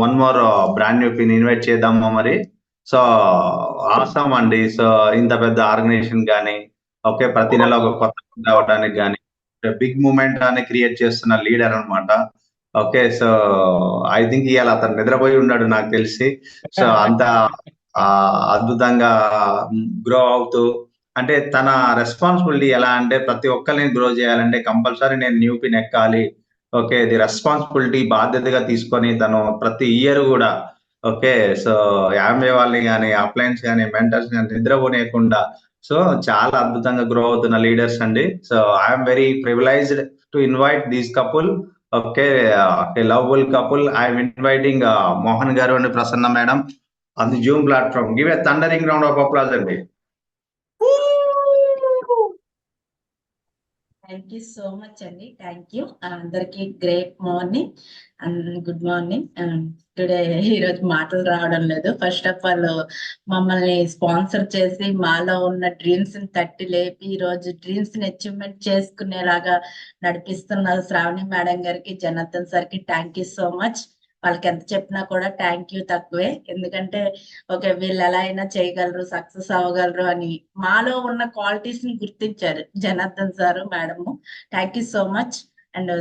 One more brand new pin invite చేద్దామా మరి. So ఆసాం అండి. సో ఇంత పెద్ద ఆర్గనైజేషన్ కానీ, ఓకే, ప్రతి నెల ఒక కొత్త food రావడానికి కానీ బిగ్ మూమెంట్ అని క్రియేట్ చేస్తున్న లీడర్ అన్నమాట. ఓకే, సో ఐ థింక్ ఇవాళ అతను నిద్రపోయి ఉన్నాడు నాకు తెలిసి. సో అంత ఆ, అద్భుతంగా గ్రో అవుతూ, అంటే తన రెస్పాన్సిబిలిటీ ఎలా అంటే ప్రతి ఒక్కరిని గ్రో చేయాలంటే కంపల్సరీ నేను న్యూ పిన్ ఎక్కాలి. ఓకే, ది రెస్పాన్సిబిలిటీ బాధ్యతగా తీసుకొని తను ప్రతి ఇయర్ కూడా, ఓకే, సో యాభై వాళ్ళని కానీ అప్లయన్స్ కానీ మెంటర్స్ కానీ నిద్రపోనేయకుండా, సో చాలా అద్భుతంగా గ్రో అవుతున్న లీడర్స్ అండి. So I'm very privileged to invite these couple. Okay, loveful couple. I'm inviting Mohan garu and Prasanna madam on the Zoom platform. Give a thundering round of applause అండి. థ్యాంక్ యూ సో మచ్ అండి. Thank you అందరికి. Great morning and good morning. Today ఈరోజు మాటలు రావడం లేదు. First of all మమ్మల్ని sponsor చేసి మాలో ఉన్న డ్రీమ్స్ ని తట్టి లేపి ఈరోజు డ్రీమ్స్ ని అచీవ్మెంట్ చేసుకునేలాగా నడిపిస్తున్న శ్రావణి మేడం గారికి, జనార్దన్ సార్ కి థ్యాంక్ యూ సో మచ్. వాళ్ళకి ఎంత చెప్పినా కూడా థ్యాంక్ యూ తక్కువే. ఎందుకంటే ఓకే, వీళ్ళు ఎలా అయినా చేయగలరు, సక్సెస్ అవ్వగలరు అని మాలో ఉన్న క్వాలిటీస్ ని గుర్తించారు Janardhan sir, madam. Thank you so much. And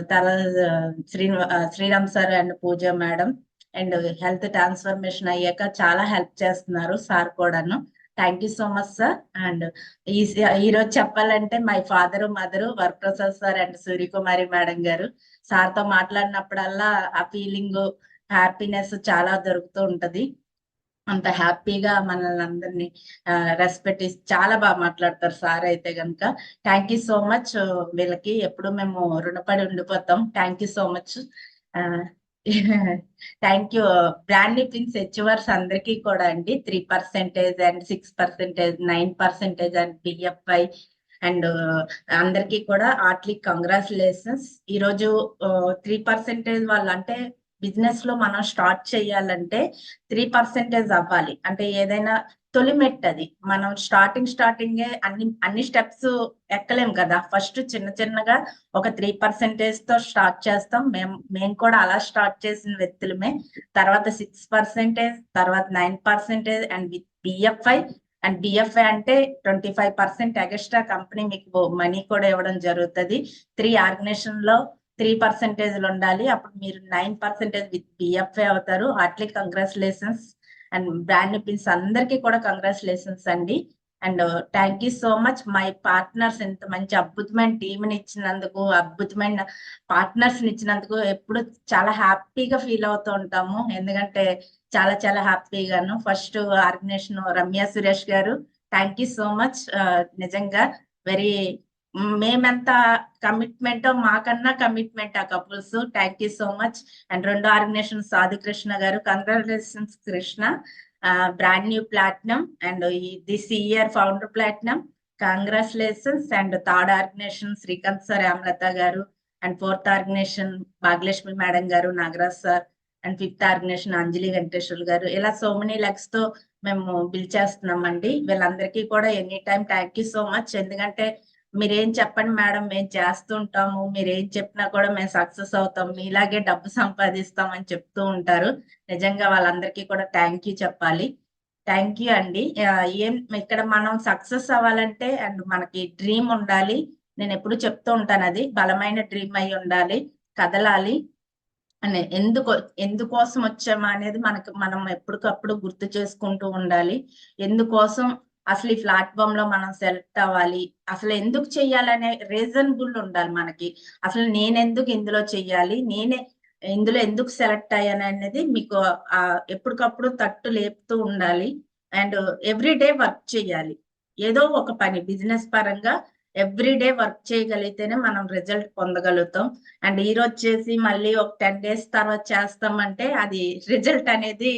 Sriram sir and Pooja madam and health transformation అయ్యాక చాలా హెల్ప్ చేస్తున్నారు సార్ కూడాను. Thank you so much sir. And ఈ రోజు చెప్పాలంటే my father mother Varaprasad sir and Suryakumari madam గారు. సార్ తో మాట్లాడినప్పుడల్లా ఆ ఫీలింగ్, హ్యాపీనెస్ చాలా దొరుకుతూ ఉంటది. అంత హ్యాపీగా మనల్ని అందరినీ రెస్పెక్ట్ ఇచ్చి చాలా బాగా మాట్లాడతారు సార్ అయితే గనుక. Thank you so much. వీళ్ళకి ఎప్పుడు మేము రుణపడి ఉండిపోతాం. Thank you so much. Thank you. Brand pins achievers అందరికీ కూడా అండి. 3% అండ్ 6%, 9% అండ్ బిఎఫ్ఐ అండ్ అందరికీ కూడా హార్ట్లీ కంగ్రాచులేషన్స్. ఈరోజు 3% వాళ్ళు అంటే బిజినెస్ లో మనం స్టార్ట్ చేయాలంటే 3% అవ్వాలి. అంటే ఏదైనా తొలి మెట్టు అది. మనం స్టార్టింగే అన్ని స్టెప్స్ ఎక్కలేం కదా. ఫస్ట్ చిన్న చిన్నగా ఒక 3% తో స్టార్ట్ చేస్తాం. మేము కూడా అలా స్టార్ట్ చేసిన వ్యక్తులమే. తర్వాత 6%, తర్వాత 9% and with BFI. And BFI అంటే 25% ఎక్స్ట్రా కంపెనీ మీకు మనీ కూడా ఇవ్వడం జరుగుతుంది. 3 ఆర్గనైజేషన్ లో 3% ఉండాలి. అప్పుడు మీరు 9% విత్ బిఎఫ్ఐ అవుతారు. Hartley congratulations. And brand pins అందరికీ కూడా కంగ్రాచులేషన్స్ అండి. And thank you so much my partners. ఇంత మంచి అద్భుతమైన టీంని ఇచ్చినందుకు, అద్భుతమైన పార్ట్నర్స్ ఇచ్చినందుకు ఎప్పుడు చాలా హ్యాపీగా ఫీల్ అవుతూ ఉంటాము. ఎందుకంటే చాలా చాలా హ్యాపీగాను. First organisation Ramya Suresh garu, thank you so much. నిజంగా వెరీ మేమెంత కమిట్మెంట్ మాకన్నా కమిట్మెంట్ ఆ couples. Thank you so much. And రెండో organisation Sadhu Krishna garu, congratulations Krishna. Brand new platinum and this year founder platinum, congratulations. And third organisation Srikanth sir, Amalatha garu. And fourth organisation Bhagyalakshmi madam garu, Nagaraj sir. And fifth organisation Anjali Venkateshwar garu. ఇలా so many legs తో మేము bill చేస్తున్నామండి. వీళ్ళందరికీ కూడా any time thank you so much. ఎందుకంటే మీరేం చెప్పండి madam, మేము చేస్తుంటాము, మీరేం చెప్పినా కూడా మేము సక్సెస్ అవుతాం, మీలాగే డబ్బు సంపాదిస్తాం అని చెప్తూ ఉంటారు. నిజంగా వాళ్ళందరికీ కూడా థ్యాంక్ యూ చెప్పాలి. థ్యాంక్ యూ అండి. ఏం ఇక్కడ మనం సక్సెస్ అవ్వాలంటే అండ్ మనకి డ్రీమ్ ఉండాలి. నేను ఎప్పుడు చెప్తూ ఉంటాను, అది బలమైన డ్రీమ్ అయి ఉండాలి, కదలాలి. అని ఎందుకోసం వచ్చామా అనేది మనం ఎప్పటికప్పుడు గుర్తు చేసుకుంటూ ఉండాలి. ఎందుకోసం అసలు ఈ ప్లాట్ఫామ్ లో మనం సెలెక్ట్ అవ్వాలి, అసలు ఎందుకు చెయ్యాలనే రీజనబుల్ ఉండాలి మనకి. అసలు నేనెందుకు ఇందులో చెయ్యాలి, నేనే ఇందులో ఎందుకు సెలెక్ట్ అయ్యాను అనేది మీకు ఎప్పటికప్పుడు తట్టు లేపుతూ ఉండాలి. అండ్ ఎవ్రీడే వర్క్ చేయాలి. ఏదో ఒక పని బిజినెస్ పరంగా ఎవ్రీడే వర్క్ చేయగలిగితేనే మనం రిజల్ట్ పొందగలుగుతాం. అండ్ ఈ రోజు చేసి మళ్ళీ ఒక 10 days తర్వాత చేస్తామంటే అది రిజల్ట్ అనేది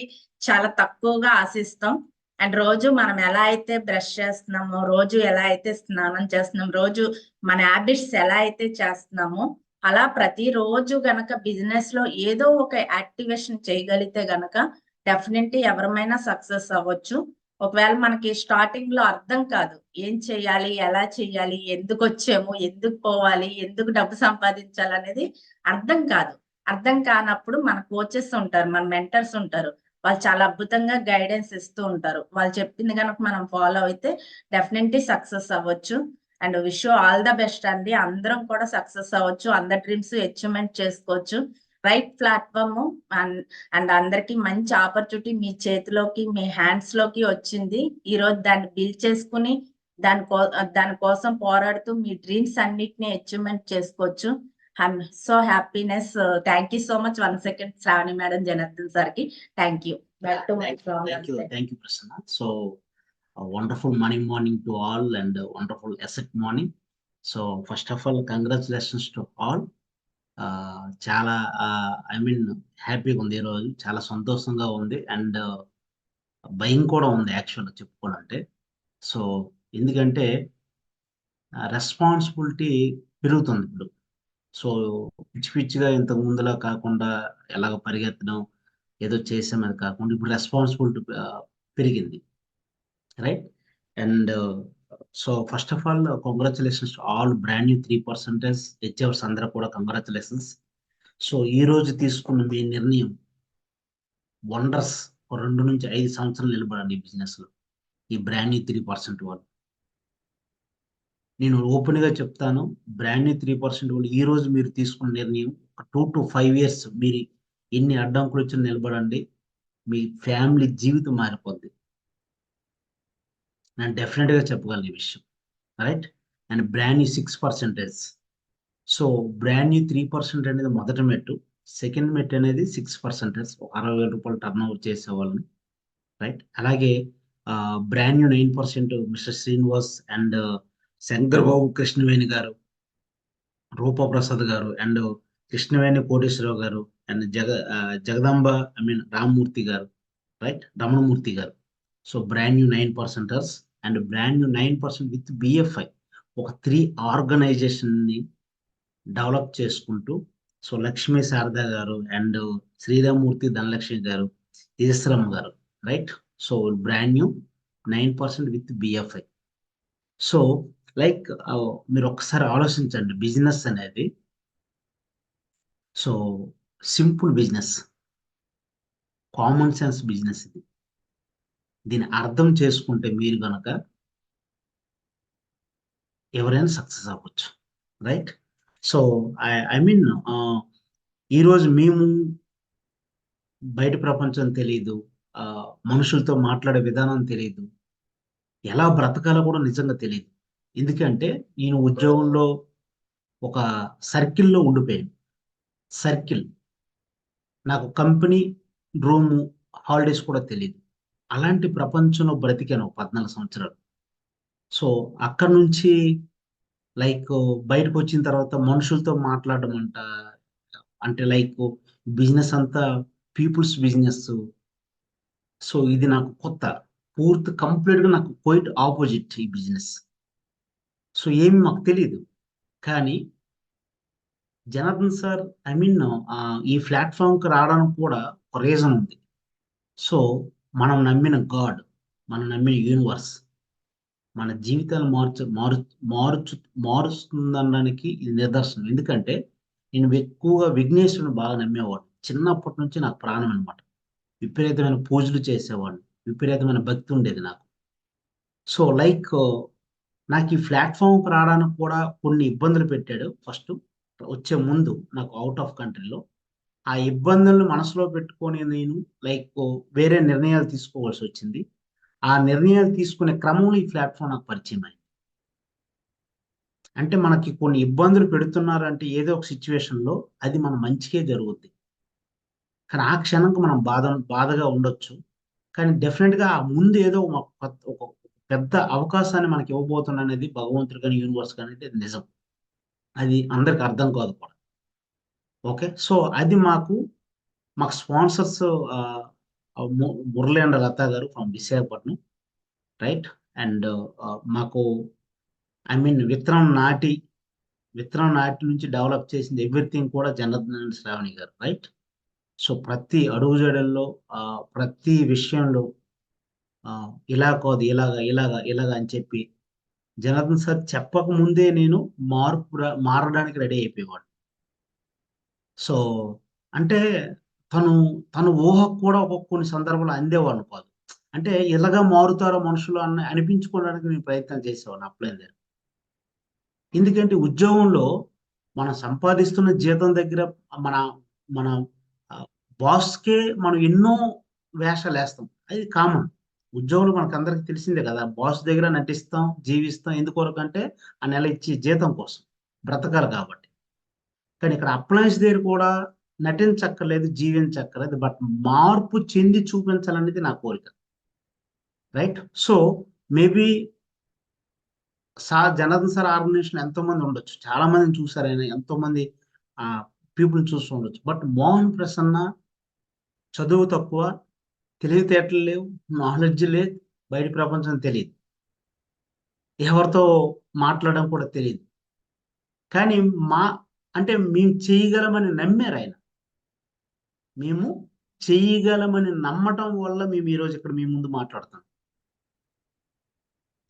చాలా తక్కువగా ఆశిస్తాం. అండ్ రోజు మనం ఎలా అయితే బ్రష్ చేస్తున్నామో, రోజు ఎలా అయితే స్నానం చేస్తున్నాం, రోజు మన హ్యాబిట్స్ ఎలా అయితే చేస్తున్నామో, అలా ప్రతి రోజు గనక బిజినెస్ లో ఏదో ఒక యాక్టివేషన్ చేయగలిగితే గనక డెఫినెట్లీ ఎవరమైనా సక్సెస్ అవ్వచ్చు. ఒకవేళ మనకి స్టార్టింగ్ లో అర్థం కాదు ఏం చెయ్యాలి, ఎలా చెయ్యాలి, ఎందుకు వచ్చాము, ఎందుకు పోవాలి, ఎందుకు డబ్బు సంపాదించాలి అనేది అర్థం కాదు. అర్థం కానప్పుడు మన కోచెస్ ఉంటారు, మన మెంటర్స్ ఉంటారు. వాళ్ళు చాలా అద్భుతంగా గైడెన్స్ ఇస్తూ ఉంటారు. వాళ్ళు చెప్పింది గనక మనం ఫాలో అయితే డెఫినెట్‌లీ సక్సెస్ అవ్వచ్చు. And wish you all the best అండి. అందరం కూడా సక్సెస్ అవ్వచ్చు. అందరి డ్రీమ్స్ అచీవ్‌మెంట్ చేసుకోవచ్చు. రైట్ ప్లాట్‌ఫార్మ్ అండ్ అండ్ అందరికి మంచి ఆపర్చునిటీ మీ చేతిలోకి, మీ హ్యాండ్స్‌లోకి వచ్చింది. ఈరోజు దాన్ని బిల్డ్ చేసుకొని దాని కోసం పోరాడుతూ మీ డ్రీమ్స్ అన్నిటిని అచీవ్‌మెంట్ చేసుకోవచ్చు. I am so happiness. Thank you so much once again Shravani madam, Janardhan సార్‌కి. Thank you. Back to my Thank you, Prasanna. So, a wonderful morning to all and a wonderful asset morning. So, first of all, congratulations to all. చాలా I mean హ్యాపీగా ఉంది ఈరోజు, చాలా సంతోషంగా ఉంది and భయం కూడా ఉంది యాక్చువల్గా చెప్పుకోవాలంటే. సో ఎందుకంటే రెస్పాన్సిబిలిటీ పెరుగుతుంది ఇప్పుడు. సో పిచ్చి పిచ్చిగా ఇంతకు ముందులా కాకుండా ఎలాగ పరిగెత్తడం ఏదో చేసామది కాకుండా ఇప్పుడు రెస్పాన్సిబిలిటీ పెరిగింది, right? And so first of all congratulations to all brand new 3% హెచ్ఎఫ్స్ అందరూ కూడా కంగ్రాచులేషన్స్. సో ఈ రోజు తీసుకున్న మీ నిర్ణయం వండర్స్. 2 నుంచి 5 సంవత్సరాలు నిలబడండి ఈ బిజినెస్ లో, ఈ బ్రాండ్ న్యూ 3% వాళ్ళు. నేను ఓపెన్ గా చెప్తాను, బ్రాండ్ న్యూ 3% వాళ్ళు ఈ రోజు మీరు తీసుకున్న నిర్ణయం ఒక 2 to 5 years మీరు ఎన్ని అడ్డంకులు వచ్చి నిలబడండి, మీ ఫ్యామిలీ జీవితం మారిపోద్ది. నేను డెఫినెట్ గా చెప్పగలను ఈ విషయం, right? And brand new 6%. So brand new 3% అనేది మొదటి మెట్టు. సెకండ్ మెట్ అనేది 6%, 60,000 రూపాయలు టర్న్ ఓవర్ చేసే వాళ్ళని, రైట్? అలాగే brand new 9% mister Srinivas and Shankar Babu Krishnaveni garu, Rupa Prasad garu and Krishnaveni Koteswararao garu and Jagadamba I mean Rammurthy garu, right? Ramanamurthy garu. So brand new 9% and brand new 9% with BFI ఒక 3 ఆర్గనైజేషన్ ని డెవలప్ చేసుకుంటూ, సో లక్ష్మీ శారద గారు అండ్ శ్రీరామూర్తి ధనలక్ష్మి గారు, ఈశ్వరమ్మ గారు, right? So brand new 9% with BFI. So like మీరు ఒకసారి ఆలోచించండి, బిజినెస్ అనేది so simple business, common sense business ఇది. దీన్ని అర్థం చేసుకుంటే మీరు కనుక ఎవరైనా సక్సెస్ అవ్వచ్చు, రైట్? సో ఐ మీన్ ఈరోజు మేము బయట ప్రపంచం తెలియదు, మనుషులతో మాట్లాడే విధానం తెలియదు, ఎలా బ్రతకాలో కూడా నిజంగా తెలియదు. ఎందుకంటే నేను ఉద్యోగంలో ఒక సర్కిల్లో ఉండిపోయాను. సర్కిల్, నాకు కంపెనీ రూము హాలిడేస్ కూడా తెలియదు. అలాంటి ప్రపంచంలో బ్రతికాను 14 సంవత్సరాలు. సో అక్కడ నుంచి లైక్ బయటకు వచ్చిన తర్వాత మనుషులతో మాట్లాడడం అంటే లైక్ బిజినెస్ అంతా పీపుల్స్ బిజినెస్. సో ఇది నాకు కొత్త, పూర్తి కంప్లీట్గా నాకు క్వైట్ ఆపోజిట్ ఈ బిజినెస్. సో ఏమి మాకు తెలియదు. కానీ జనార్దన్ సార్ ఐ మీన్ ఈ ప్లాట్ఫామ్కి రావడానికి కూడా ఒక రీజన్ ఉంది. సో మనం నమ్మిన గాడ్, మనం నమ్మిన యూనివర్స్ మన జీవితాలు మారుస్తుందనడానికి ఇది నిదర్శనం. ఎందుకంటే నేను ఎక్కువగా విఘ్నేశ్వరుని బాగా నమ్మేవాడు. చిన్నప్పటి నుంచి నాకు ప్రాణం అనమాట. విపరీతమైన పూజలు చేసేవాడిని, విపరీతమైన భక్తి ఉండేది నాకు. సో లైక్ నాకు ఈ ప్లాట్ఫామ్కి రావడానికి కూడా కొన్ని ఇబ్బందులు పెట్టాడు. ఫస్ట్ వచ్చే ముందు నాకు అవుట్ ఆఫ్ కంట్రీలో ఆ ఇబ్బందులను మనసులో పెట్టుకొని నేను లైక్ వేరే నిర్ణయాలు తీసుకోవాల్సి వచ్చింది. ఆ నిర్ణయాలు తీసుకునే క్రమంలో ఈ ప్లాట్ఫామ్ నాకు పరిచయం అయింది. అంటే మనకి కొన్ని ఇబ్బందులు పెడుతున్నారంటే ఏదో ఒక సిచ్యువేషన్లో అది మన మంచికే జరుగుద్ది. కానీ ఆ క్షణంకు మనం బాధగా ఉండొచ్చు. కానీ డెఫినెట్గా ఆ ముందు ఏదో ఒక పెద్ద అవకాశాన్ని మనకి ఇవ్వబోతున్నా అనేది భగవంతుడు కానీ యూనివర్స్ కానీ అది నిజం. అది అందరికి అర్థం కాదు కూడా. ఓకే, సో అది మాకు స్పాన్సర్స్ మురళి అండ్ లత గారు ఫ్రమ్ విశాఖపట్నం, రైట్? అండ్ మాకు ఐ మీన్ విత్తనం నాటి నుంచి డెవలప్ చేసింది ఎవ్రీథింగ్ కూడా జనార్దన్ శ్రావణి గారు, రైట్? సో ప్రతి అడుగుజాడల్లో ప్రతి విషయంలో ఇలా కాదు ఇలాగా అని చెప్పి జనార్దన్ సార్ చెప్పక ముందే నేను మారడానికి రెడీ అయిపోయేవాడు. సో అంటే తను తన ఊహకు కూడా కొన్ని సందర్భాలు అందేవాడిని కాదు. అంటే ఇలాగా మారుతారో మనుషులు అనిపించుకోవడానికి నేను ప్రయత్నం చేసేవాడిని అప్లైన్ దగ్గర. ఎందుకంటే ఉద్యోగంలో మనం సంపాదిస్తున్న జీతం దగ్గర మన మన బాస్‌కే మనం ఎన్నో వేషాలేస్తాం. అది కామన్. ఉద్యోగంలో మనకందరికి తెలిసిందే కదా! బాస్ దగ్గర నటిస్తాం, జీవిస్తాం. ఎందుకొరకంటే ఆ నెల ఇచ్చే జీతం కోసం. బ్రతకాలి కాబట్టి. కానీ ఇక్కడ అప్లయన్స్ దగ్గర కూడా నటించక్కర్లేదు, జీవించక్కర్లేదు. బట్ మార్పు చెంది చూపించాలనేది నా కోరిక. Right? So, maybe Janardhan sir organisation ఎంతోమంది ఉండొచ్చు. చాలా మందిని చూసారు ఆయన. ఎంతోమంది పీపుల్‌ని చూస్తూ ఉండొచ్చు. బట్ మోహన్ ప్రసన్న చదువు తక్కువ, తెలివితేటలు లేవు, నాలెడ్జ్ లేదు, బయట ప్రపంచం తెలీదు. ఎవరితో మాట్లాడడం కూడా తెలీదు. కానీ అంటే మేము చేయగలమని నమ్మారాయన. మేము చేయగలమని నమ్మటం వల్ల మేము ఈరోజు ఇక్కడ మీ ముందు మాట్లాడుతున్నాం.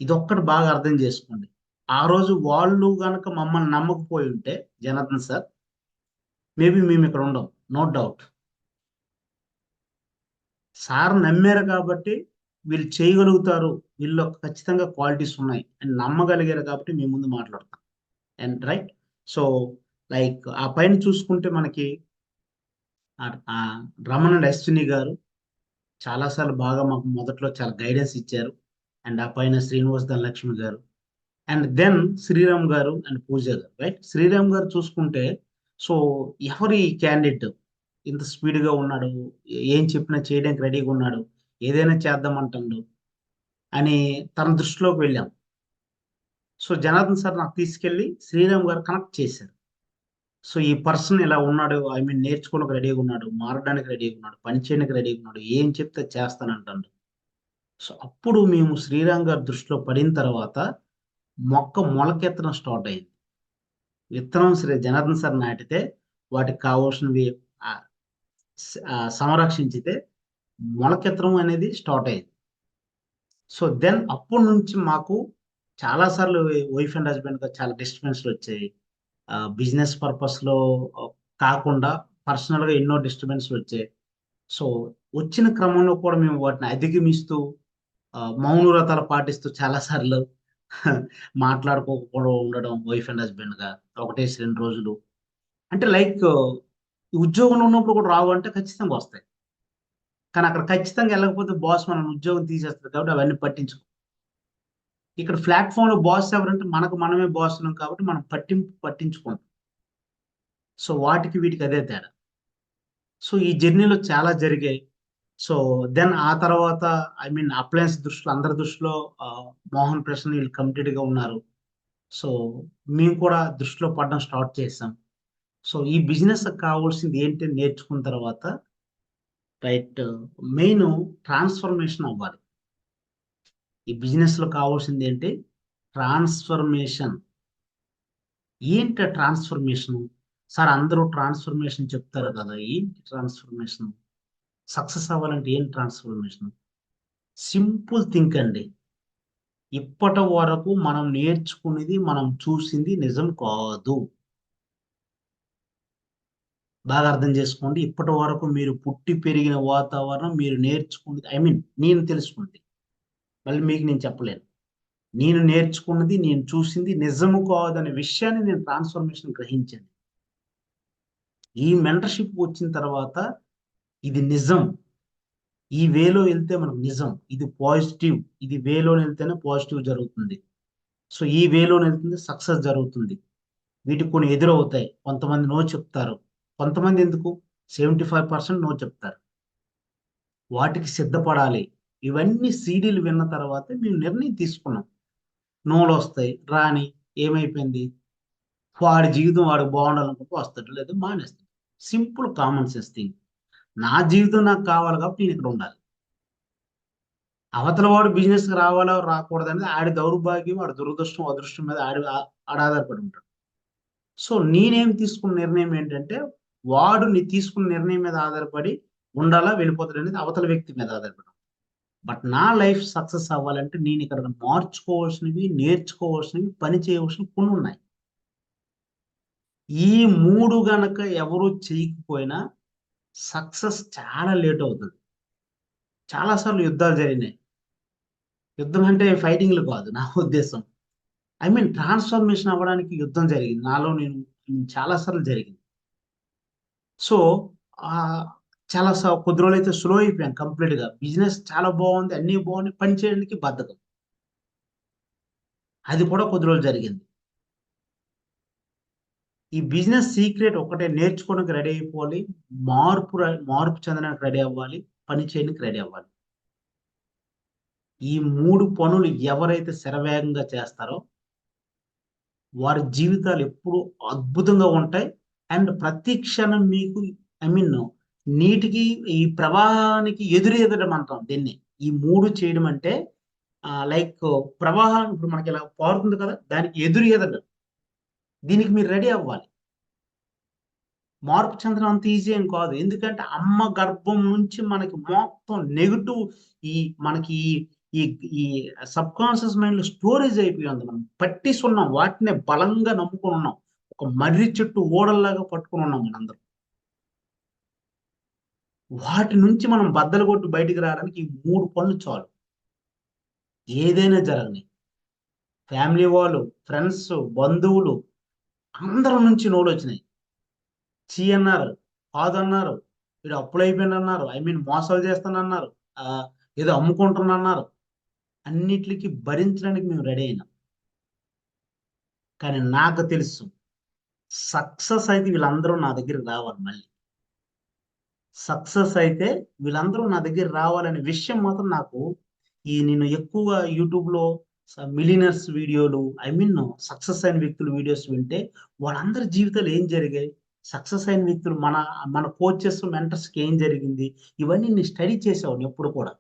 ఇదొక్కటి బాగా అర్థం చేసుకోండి. ఆ రోజు వాళ్ళు గనక మమ్మల్ని నమ్మకపోయి ఉంటే జనార్దన్ సార్, మేబీ మేము ఇక్కడ ఉండం. No doubt. సార్ నమ్మారు కాబట్టి వీళ్ళు చేయగలుగుతారు. వీళ్ళలో ఖచ్చితంగా క్వాలిటీస్ ఉన్నాయి అని నమ్మగలిగారు కాబట్టి మీ ముందు మాట్లాడుతాం. And right? సో, లైక్ ఆ పైన చూసుకుంటే మనకి రమణ అండ్ అశ్విని గారు చాలా సార్లు బాగా మాకు మొదట్లో చాలా గైడెన్స్ ఇచ్చారు. అండ్ ఆ పైన శ్రీనివాస్ ధనలక్ష్మి గారు. అండ్ దెన్ శ్రీరామ్ గారు అండ్ పూజ గారు. రైట్? శ్రీరామ్ గారు చూసుకుంటే సో, ఎవరి క్యాండిడేట్ ఇంత స్పీడ్‌గా ఉన్నాడు. ఏం చెప్పినా చేయడానికి రెడీగా ఉన్నాడు. ఏదైనా చేద్దామంటుండు అని తన దృష్టిలోకి వెళ్ళాం. సో, జనార్దన్ సార్ నాకు తీసుకెళ్ళి శ్రీరామ్ గారు కనెక్ట్ చేశారు. సో, ఈ పర్సన్ ఇలా ఉన్నాడు. ఐ మీన్ నేర్చుకోవడానికి రెడీగా ఉన్నాడు. మారడానికి రెడీగా ఉన్నాడు. పని చేయడానికి రెడీగా ఉన్నాడు. ఏం చెప్తే చేస్తానంటాడు. సో, అప్పుడు మేము శ్రీరామ్ గారి దృష్టిలో పడిన తర్వాత మొక్క మొలకెత్తడం స్టార్ట్ అయింది. విత్తనం జనార్దన్ సార్ నాటితే వాటికి కావాల్సినవి సంరక్షించితే మొలకెత్తడం అనేది స్టార్ట్ అయింది. సో, దెన్ అప్పటి నుంచి మాకు చాలా సార్లు వైఫ్ అండ్ హస్బెండ్‌గా చాలా డిస్టర్బెన్స్‌లు వచ్చాయి. బిజినెస్ పర్పస్‌లో కాకుండా పర్సనల్‌గా ఎన్నో డిస్టర్బెన్స్‌లు వచ్చాయి. సో, వచ్చిన క్రమంలో కూడా మేము వాటిని అధిగమిస్తూ మౌన వ్రతాలు పాటిస్తూ చాలా సార్లు మాట్లాడుకోకపోవడం ఉండడం వైఫ్ అండ్ హస్బెండ్‌గా 1, 2 రోజులు. అంటే లైక్ ఉద్యోగంలో ఉన్నప్పుడు కూడా రావు అంటే ఖచ్చితంగా వస్తాయి. కానీ అక్కడ ఖచ్చితంగా ఎళ్ళకపోతే బాస్ మనల్ని ఉద్యోగం తీసేస్తాడు కాబట్టి అవన్నీ పట్టించుకోం. ఇక్కడ ప్లాట్‌ఫార్మ్‌లో బాస్ ఎవరంటే మనకు మనమే బాసులం కాబట్టి మనం పట్టించుకోం. సో, వాటికి వీటికి అదే తేడా. సో, ఈ జర్నీలో చాలా జరిగాయి. సో, దెన్ ఆ తర్వాత ఐ మీన్ అప్లయన్స్ దృష్టిలో అందరి దృష్టిలో మోహన్ ప్రసన్న వీళ్ళు కమిటెడ్‌గా ఉన్నారు. సో, మేము కూడా దృష్టిలో పడడం స్టార్ట్ చేసాం. సో, ఈ బిజినెస్‌కి కావాల్సింది ఏంటి అని నేర్చుకున్న తర్వాత రైట్ మెయిన్ ట్రాన్స్‌ఫర్మేషన్ అవ్వాలి. ఈ బిజినెస్‌లో కావాల్సింది ఏంటి? ట్రాన్స్‌ఫర్మేషన్. ఏంటి ఆ ట్రాన్స్‌ఫర్మేషను? సార్ అందరూ ట్రాన్స్‌ఫర్మేషన్ చెప్తారు కదా! ఏంటి ట్రాన్స్‌ఫర్మేషన్? సక్సెస్ అవ్వాలంటే ఏం ట్రాన్స్‌ఫర్మేషన్? సింపుల్ థింక్ అండి. ఇప్పటి వరకు మనం నేర్చుకునేది, మనం చూసింది నిజం కాదు. బాగా అర్థం చేసుకోండి. ఇప్పటి వరకు మీరు పుట్టి పెరిగిన వాతావరణం, మీరు నేర్చుకున్నది ఐ మీన్ నేను తెలుసుకుంది. మళ్ళీ మీకు నేను చెప్పలేను. నేను నేర్చుకున్నది, నేను చూసింది నిజము కాదనే విషయాన్ని నేను ట్రాన్స్‌ఫర్మేషన్ గ్రహించాను. ఈ మెంటర్‌షిప్ వచ్చిన తర్వాత ఇది నిజం. ఈ వేలో ఎళ్తే మనకు నిజం. ఇది పాజిటివ్. ఇది వేలోనే ఎళ్తేనే పాజిటివ్ జరుగుతుంది. సో, ఈ వేలోనే ఎళ్తుంది సక్సెస్ జరుగుతుంది. వీటికి కొన్ని ఎదురవుతాయి. కొంతమంది నో చెప్తారు. కొంతమంది ఎందుకు 75% నో చెప్తారు. వాటికి సిద్ధపడాలి. ఇవన్నీ సీడీలు విన్న తర్వాతే మేము నిర్ణయం తీసుకున్నాం. నోలొస్తాయి. రాని ఏమైపోయింది? వాడి జీవితం వాడికి బాగుండాలనుకుంటే వస్తాడు. లేదా మానేస్తాడు. Simple common sense thing. నా జీవితం నాకు కావాలి కాబట్టి నేనిక్కడ ఉండాలి. అవతల వాడు బిజినెస్‌కి రావాలా, రాకూడదనేది ఆడి దౌర్భాగ్యం, వాడి దురదృష్టం, అదృష్టం మీద ఆడు ఆధారపడి ఉంటాడు. సో, నేనేం తీసుకున్న నిర్ణయం ఏంటంటే, వాడు తీసుకున్న నిర్ణయం మీద ఆధారపడి ఉండాలా, వెళ్ళిపోతాడనేది అవతల వ్యక్తి మీద ఆధారపడి. బట్ నా లైఫ్ సక్సెస్ అవ్వాలంటే నేనిక్కడ మార్చుకోవాల్సినవి, నేర్చుకోవాల్సినవి, పని చేయవలసినవి కొన్నున్నాయి. ఈ 3 గనక ఎవరు చేయకపోయినా సక్సెస్ చాలా లేట్ అవుతుంది. చాలాసార్లు యుద్ధాలు జరిగినాయి. యుద్ధం అంటే ఫైటింగ్లు కాదు నా ఉద్దేశం. ఐ మీన్ ట్రాన్స్ఫర్మేషన్ అవ్వడానికి యుద్ధం జరిగింది. నాలో నేను చాలాసార్లు జరిగింది. సో చాలా కొద్ది రోజులైతే స్లో అయిపోయాను కంప్లీట్గా. బిజినెస్ చాలా బాగుంది, అన్నీ బాగున్నాయి, పని చేయడానికి బద్ధకం. అది కూడా కొద్ది రోజులు జరిగింది. ఈ బిజినెస్ సీక్రెట్ ఒకటే, నేర్చుకోవడానికి రెడీ అయిపోవాలి, మార్పు చెందడానికి రెడీ అవ్వాలి, పని చేయడానికి రెడీ అవ్వాలి. ఈ 3 పనులు ఎవరైతే శరవేగంగా చేస్తారో వారి జీవితాలు ఎప్పుడు అద్భుతంగా ఉంటాయి. అండ్ ప్రతి క్షణం మీకు ఐ మీన్ నీటికి ఈ ప్రవాహానికి ఎదురెదడం అంటాం దీన్ని. ఈ 3 చేయడం అంటే లైక్ ప్రవాహం ఇప్పుడు మనకి ఇలా పారుతుంది కదా, దానికి ఎదురు ఎదగడం. దీనికి మీరు రెడీ అవ్వాలి. మార్పు చెందడం అంత ఈజీ ఏం కాదు. ఎందుకంటే అమ్మ గర్భం నుంచి మనకి మొత్తం నెగటివ్ ఈ మనకి ఈ ఈ సబ్ కాన్షియస్ మైండ్ లో స్టోరేజ్ అయిపోయి ఉంది. మనం పట్టేసి ఉన్నాం, వాటినే బలంగా నమ్ముకొని ఉన్నాం. ఒక మర్రి చెట్టు ఓడల్లాగా పట్టుకుని ఉన్నాం మనందరం. వాటి నుంచి మనం బద్దలు కొట్టి బయటికి రావడానికి ఈ 3 పనులు చాలు. ఏదైనా జరగని, ఫ్యామిలీ వాళ్ళు, ఫ్రెండ్స్, బంధువులు అందరి నుంచి నోలు వచ్చినాయి. చీ అన్నారు, కాదన్నారు, వీడు అప్పులు అయిపోయింది అన్నారు, ఐ మీన్ మోసాలు చేస్తానన్నారు, ఏదో అమ్ముకుంటున్నారు. అన్నిటికి భరించడానికి మేము రెడీ అయినాం. కానీ నాకు తెలుసు సక్సెస్ అయితే వీళ్ళందరూ నా దగ్గరికి రావాలి. మళ్ళీ సక్సెస్ అయితే వీళ్ళందరూ నా దగ్గర రావాలనే విషయం మాత్రం నాకు నేను ఎక్కువగా యూట్యూబ్లో మిలియనర్స్ వీడియోలు, ఐ మీన్ సక్సెస్ అయిన వ్యక్తుల వీడియోస్ వింటే వాళ్ళందరి జీవితాలు ఏం జరిగాయి, సక్సెస్ అయిన వ్యక్తులు మన కోచెస్ మెంటర్స్కి ఏం జరిగింది, ఇవన్నీ నేను స్టడీ చేసేవాడిని ఎప్పుడు కూడా.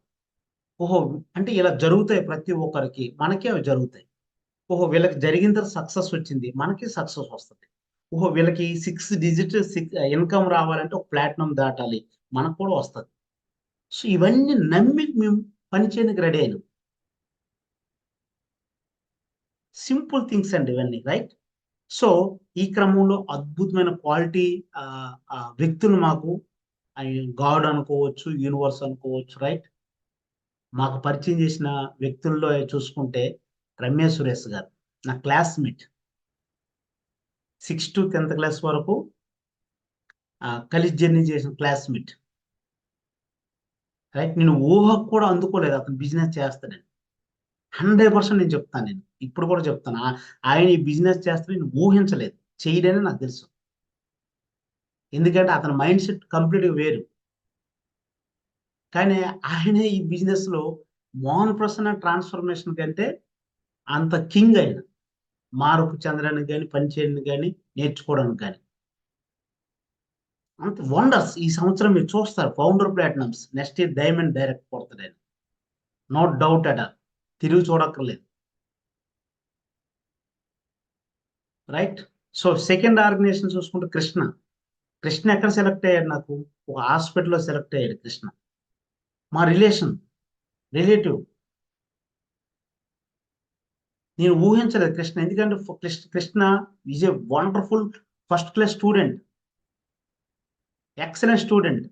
ఓహో, అంటే ఇలా జరుగుతాయి ప్రతి ఒక్కరికి, మనకే అవి జరుగుతాయి. ఓహో, వీళ్ళకి జరిగిన తర్వాత సక్సెస్ వచ్చింది, మనకి సక్సెస్ వస్తుంది. ఓహో, వీళ్ళకి 6 డిజిట్ ఇన్కమ్ రావాలంటే ఒక ప్లాటినం దాటాలి, మనకు కూడా వస్తుంది. సో ఇవన్నీ నమ్మి మేము పని చేయడానికి రెడీ అయినాం. సింపుల్ థింగ్స్ అండి ఇవన్నీ, రైట్? సో ఈ క్రమంలో అద్భుతమైన క్వాలిటీ వ్యక్తులు మాకు గాడ్ అనుకోవచ్చు, యూనివర్స్ అనుకోవచ్చు, రైట్? మాకు పరిచయం చేసిన వ్యక్తుల్లో చూసుకుంటే రమ్య సురేష్ గారు నా classmate. 6th to 10th class వరకు కలిసి జర్నీ చేసిన క్లాస్మేట్, రైట్? నేను ఊహకు కూడా అందుకోలేదు అతను బిజినెస్ చేస్తాడని. 100% నేను చెప్తాను, నేను ఇప్పుడు కూడా చెప్తాను, ఆయన ఈ బిజినెస్ చేస్తే నేను ఊహించలేదు, చేయడని నాకు తెలుసు. ఎందుకంటే అతని మైండ్ సెట్ కంప్లీట్గా వేరు. కానీ ఆయన ఈ బిజినెస్ లో మోహన్ ప్రసన్న ట్రాన్స్ఫర్మేషన్ కంటే అంత కింగ్ అయిన, మార్పు చెందడానికి కానీ, పని చేయడానికి కానీ, నేర్చుకోవడానికి కానీ అంత వండర్స్ ఈ సంవత్సరం మీరు చూస్తారు. Founder platinums, next year diamond direct కొడతాడు ఆయన, నో డౌట్ అట, తిరిగి చూడక్కర్లేదు, రైట్? సో సెకండ్ ఆర్గనైజేషన్ చూసుకుంటే కృష్ణ ఎక్కడ సెలెక్ట్ అయ్యాడు? నాకు ఒక హాస్పిటల్లో సెలెక్ట్ అయ్యాడు కృష్ణ. మా రిలేటివ్. నేను ఊహించలేదు కృష్ణ, ఎందుకంటే Krishna is a wonderful first class student, excellent student.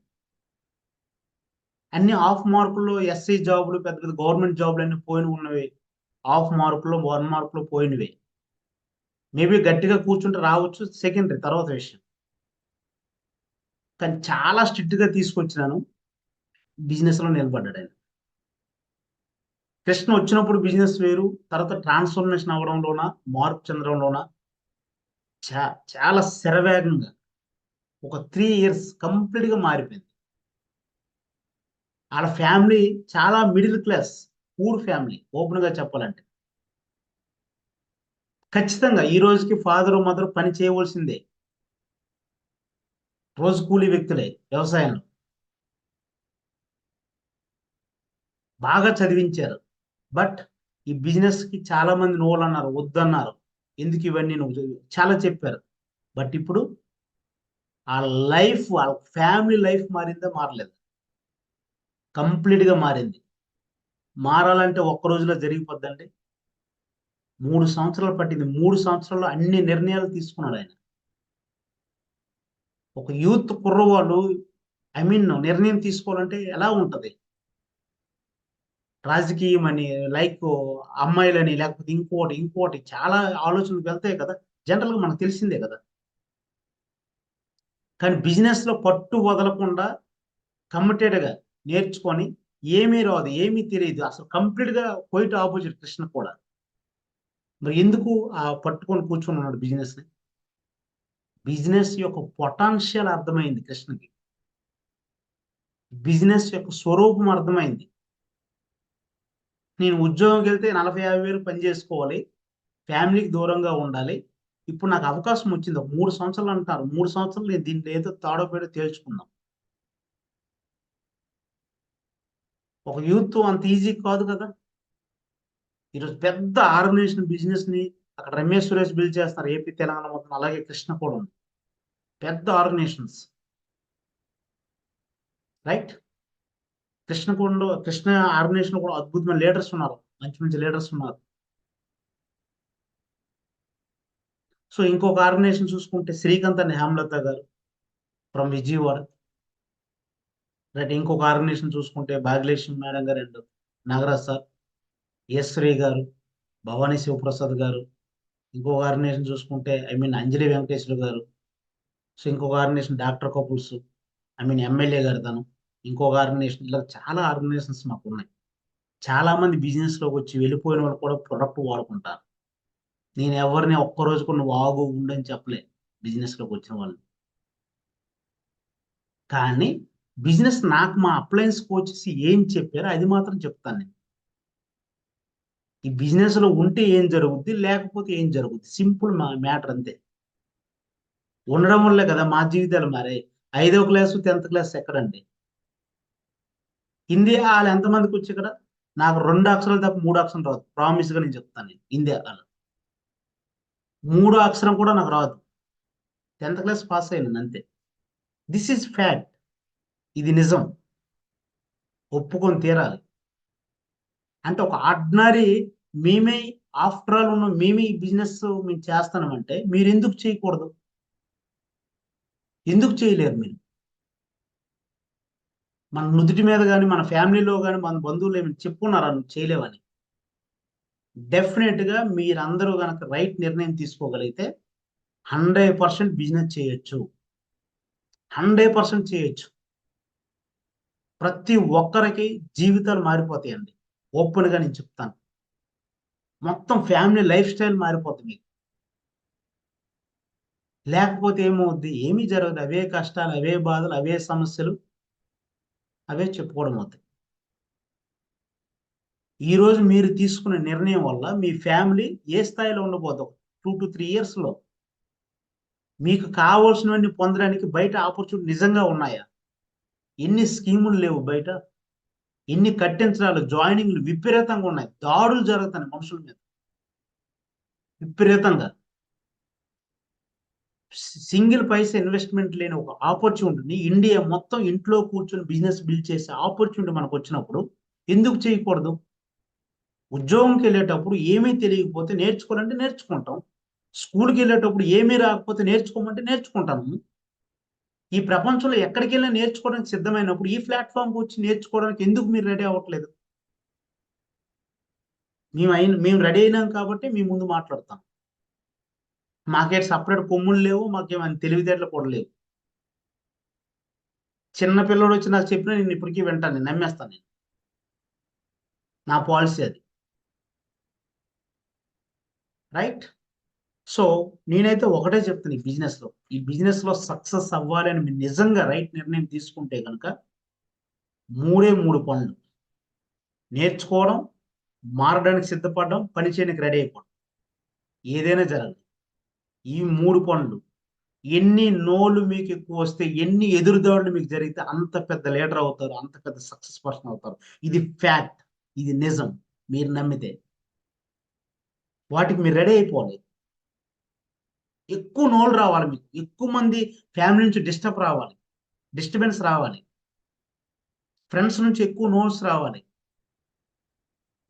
అన్ని హాఫ్ మార్కుల్లో ఎస్సీ జాబులు, పెద్ద పెద్ద గవర్నమెంట్ జాబులు అన్ని పోయిన ఉన్నవి, హాఫ్ మార్కులో 1 మార్కులో పోయినవి. మేబీ గట్టిగా కూర్చుంటే రావచ్చు, సెకండరీ తర్వాత విషయం. కానీ చాలా స్ట్రిక్ట్ గా తీసుకొచ్చినాను, బిజినెస్ లో నిలబడ్డాడు ఆయన. కృష్ణ వచ్చినప్పుడు బిజినెస్ వేరు, తర్వాత ట్రాన్స్ఫర్మేషన్ అవ్వడంలోన, మార్పు చెందడంలోన చాలా శరవేగంగా ఒక 3 years కంప్లీట్ గా మారిపోయింది. వాళ్ళ ఫ్యామిలీ చాలా middle class, poor family. Open గా చెప్పాలంటే ఖచ్చితంగా ఈ రోజుకి ఫాదర్ మదర్ పని చేయవలసిందే, రోజు కూలీ వ్యక్తులే వ్యవసాయంలో. బాగా చదివించారు, బట్ ఈ బిజినెస్ కి చాలా మంది నోళ్ళు అన్నారు, వద్దన్నారు, ఎందుకు ఇవన్నీ నువ్వు చాలా చెప్పారు. బట్ ఇప్పుడు ఆ లైఫ్, వాళ్ళ ఫ్యామిలీ లైఫ్ మారిందా? మారలేదు, కంప్లీట్ గా మారింది. మారాలంటే ఒక్క రోజులో జరిగిపోద్దండి. 3 సంవత్సరాలు పట్టింది. 3 సంవత్సరాల్లో అన్ని నిర్ణయాలు తీసుకున్నాడు ఆయన. ఒక యూత్ కుర్రవాళ్ళు ఐ మీన్ నిర్ణయం తీసుకోవాలంటే ఎలా ఉంటది? రాజకీయం అని, లైక్ అమ్మాయిలని, లేకపోతే ఇంకోటి చాలా ఆలోచనలు వెళ్తాయి కదా. జనరల్గా మనకు తెలిసిందే కదా. కానీ బిజినెస్ లో పట్టు వదలకుండా కమిటెడ్గా నేర్చుకొని, ఏమీ రాదు, ఏమీ తెలియదు, అసలు కంప్లీట్ గా క్వైట్ ఆపోజిట్ కృష్ణ కూడా. మరి ఎందుకు ఆ పట్టుకొని కూర్చొని ఉన్నాడు బిజినెస్ ని? బిజినెస్ యొక్క పొటెన్షియల్ అర్థమైంది కృష్ణకి. బిజినెస్ యొక్క స్వరూపం అర్థమైంది. నేను ఉద్యోగంకి వెళ్తే 40,000-50,000 పని చేసుకోవాలి, ఫ్యామిలీకి దూరంగా ఉండాలి. ఇప్పుడు నాకు అవకాశం వచ్చింది, ఒక 3 సంవత్సరాలు అంటారు, 3 సంవత్సరాలు నేను దీంట్లో ఏదో తాడో పేడో తేల్చుకుందాం. ఒక యూత్ అంత ఈజీ కాదు కదా. ఈరోజు పెద్ద ఆర్గనైజేషన్ బిజినెస్ ని అక్కడ రమేష్ సురేష్ బిల్డ్ చేస్తున్నారు, ఏపీ తెలంగాణ మొత్తం. అలాగే కృష్ణ కూడా ఉంది, పెద్ద ఆర్గనైజేషన్స్, రైట్. కృష్ణ ఆర్గనైజేషన్ కూడా అద్భుతమైన లీడర్స్ ఉన్నారు, మంచి మంచి లీడర్స్ ఉన్నారు. సో ఇంకొక ఆర్గనైజేషన్ చూసుకుంటే శ్రీకాంత్ అండ్ హేమలత గారు ఫ్రమ్ విజయవాడ, రైట్. ఇంకొక ఆర్గనైజేషన్ చూసుకుంటే భాగ్యలక్ష్మి మేడం గారు and Nagaraj sir, S Sri గారు, భవానీ శివప్రసాద్ గారు. ఇంకొక ఆర్గనైజేషన్ చూసుకుంటే ఐ మీన్ అంజలి వెంకటేశ్వర గారు. సో ఇంకొక organisation doctor couples, I mean MLA గారు తను. ఇంకొక ఆర్గనైజేషన్, ఇలా చాలా ఆర్గనైజేషన్స్ మాకు ఉన్నాయి. చాలా మంది బిజినెస్ లోకి వచ్చి వెళ్ళిపోయిన వాళ్ళు కూడా ప్రొడక్ట్ వాడుకుంటారు. నేను ఎవరిని ఒక్కరోజు కూడా నువ్వు ఆగు ఉండని చెప్పలే బిజినెస్ లోకి వచ్చిన వాళ్ళు. కానీ బిజినెస్ నాకు మా అప్లయన్స్ కోచెస్ ఏం చెప్పారో అది మాత్రం చెప్తాను నేను. ఈ బిజినెస్ లో ఉంటే ఏం జరుగుద్ది, లేకపోతే ఏం జరుగుద్ది, సింపుల్ మ్యాటర్ అంతే. ఉండడం వల్లే కదా మా జీవితాలు మారే. 5వ క్లాసు 10th క్లాస్ ఎక్కడండి? హిందీ వాళ్ళు ఎంతమందికి వచ్చి ఇక్కడ? నాకు 2 అక్షరాలు తప్ప 3 అక్షరం రాదు, ప్రామిస్ గా నేను చెప్తాను. నేను హిందీ వాళ్ళు 3 అక్షరం కూడా నాకు రాదు. 10th క్లాస్ పాస్ అయ్యాను అంతే. దిస్ ఈజ్ ఫ్యాక్ట్, ఇది నిజం, ఒప్పుకొని తీరాలి. అంటే ఒక ఆర్డినరీ మేమే, ఆఫ్టర్ ఆల్ ఉన్న మేమే ఈ బిజినెస్ మేము చేస్తామంటే మీరు ఎందుకు చేయకూడదు? ఎందుకు చేయలేరు మీరు? మన నుదుటి మీద కానీ, మన ఫ్యామిలీలో కానీ, మన బంధువులు ఏమైనా చెప్పుకున్నారా నువ్వు చేయలేవని? డెఫినెట్ గా మీరందరూ కనుక రైట్ నిర్ణయం తీసుకోగలిగితే 100% బిజినెస్ చేయొచ్చు, 100% చేయొచ్చు. ప్రతి ఒక్కరికి జీవితాలు మారిపోతాయండి, ఓపెన్ గా నేను చెప్తాను. మొత్తం ఫ్యామిలీ లైఫ్ స్టైల్ మారిపోతుంది మీకు. లేకపోతే ఏమవుద్ది? ఏమీ జరగదు, అవే కష్టాలు, అవే బాధలు, అవే సమస్యలు, అవే చెప్పుకోవడం అవుతాయి. ఈ రోజు మీరు తీసుకునే నిర్ణయం వల్ల మీ ఫ్యామిలీ ఏ స్థాయిలో ఉండబోతుంది? 2 to 3 years లో మీకు కావాల్సినవన్నీ పొందడానికి బయట ఆపర్చునిటీ నిజంగా ఉన్నాయా? ఎన్ని స్కీములు లేవు బయట, ఎన్ని కట్టించడాలు, జాయినింగ్లు విపరీతంగా ఉన్నాయి, దాడులు జరుగుతాయి మనుషుల మీద విపరీతంగా. సింగిల్ పైసా ఇన్వెస్ట్మెంట్ లేని ఒక ఆపర్చునిటీని ఇండియా మొత్తం ఇంట్లో కూర్చొని బిజినెస్ బిల్డ్ చేసే ఆపర్చునిటీ మనకు వచ్చినప్పుడు ఎందుకు చేయకూడదు? ఉద్యోగంకి వెళ్ళేటప్పుడు ఏమీ తెలియకపోతే నేర్చుకోవాలంటే నేర్చుకుంటాం, స్కూల్కి వెళ్ళేటప్పుడు ఏమీ రాకపోతే నేర్చుకోమంటే నేర్చుకుంటాము. ఈ ప్రపంచంలో ఎక్కడికి వెళ్ళినా నేర్చుకోవడానికి సిద్ధమైనప్పుడు ఈ ప్లాట్ఫామ్కి వచ్చి నేర్చుకోవడానికి ఎందుకు మీరు రెడీ అవ్వట్లేదు? మేము రెడీ అయినాం కాబట్టి మీ ముందు మాట్లాడతాం. మాకేం సపరేట్ కొమ్ములు లేవు, మాకేమైనా తెలివితేటలు కూడా లేవు. చిన్న పిల్లడు వచ్చి నాకు చెప్పినా నేను ఇప్పటికీ వింటాను, నేను నమ్మేస్తాను. నేను నా పాలసీ అది, రైట్. సో నేనైతే ఒకటే చెప్తాను, ఈ బిజినెస్ లో సక్సెస్ అవ్వాలి అని మీరు నిజంగా రైట్ నిర్ణయం తీసుకుంటే కనుక 3 పనులు: నేర్చుకోవడం, మారడానికి సిద్ధపడడం, పని చేయడానికి రెడీ అయిపోవడం. ఏదైనా జరగదు, ఈ 3 పనులు. ఎన్ని నోళ్ళు మీకు ఎక్కువ వస్తే, ఎన్ని ఎదురుదాడులు మీకు జరిగితే అంత పెద్ద లీడర్ అవుతారు, అంత పెద్ద సక్సెస్ పర్సన్ అవుతారు. ఇది ఫ్యాక్ట్, ఇది నిజం. మీరు నమ్మితే వాటికి మీరు రెడీ అయిపోవాలి. ఎక్కువ నోళ్ళు రావాలి మీకు, ఎక్కువ మంది ఫ్యామిలీ నుంచి డిస్టర్బెన్స్ రావాలి, ఫ్రెండ్స్ నుంచి ఎక్కువ నోట్స్ రావాలి.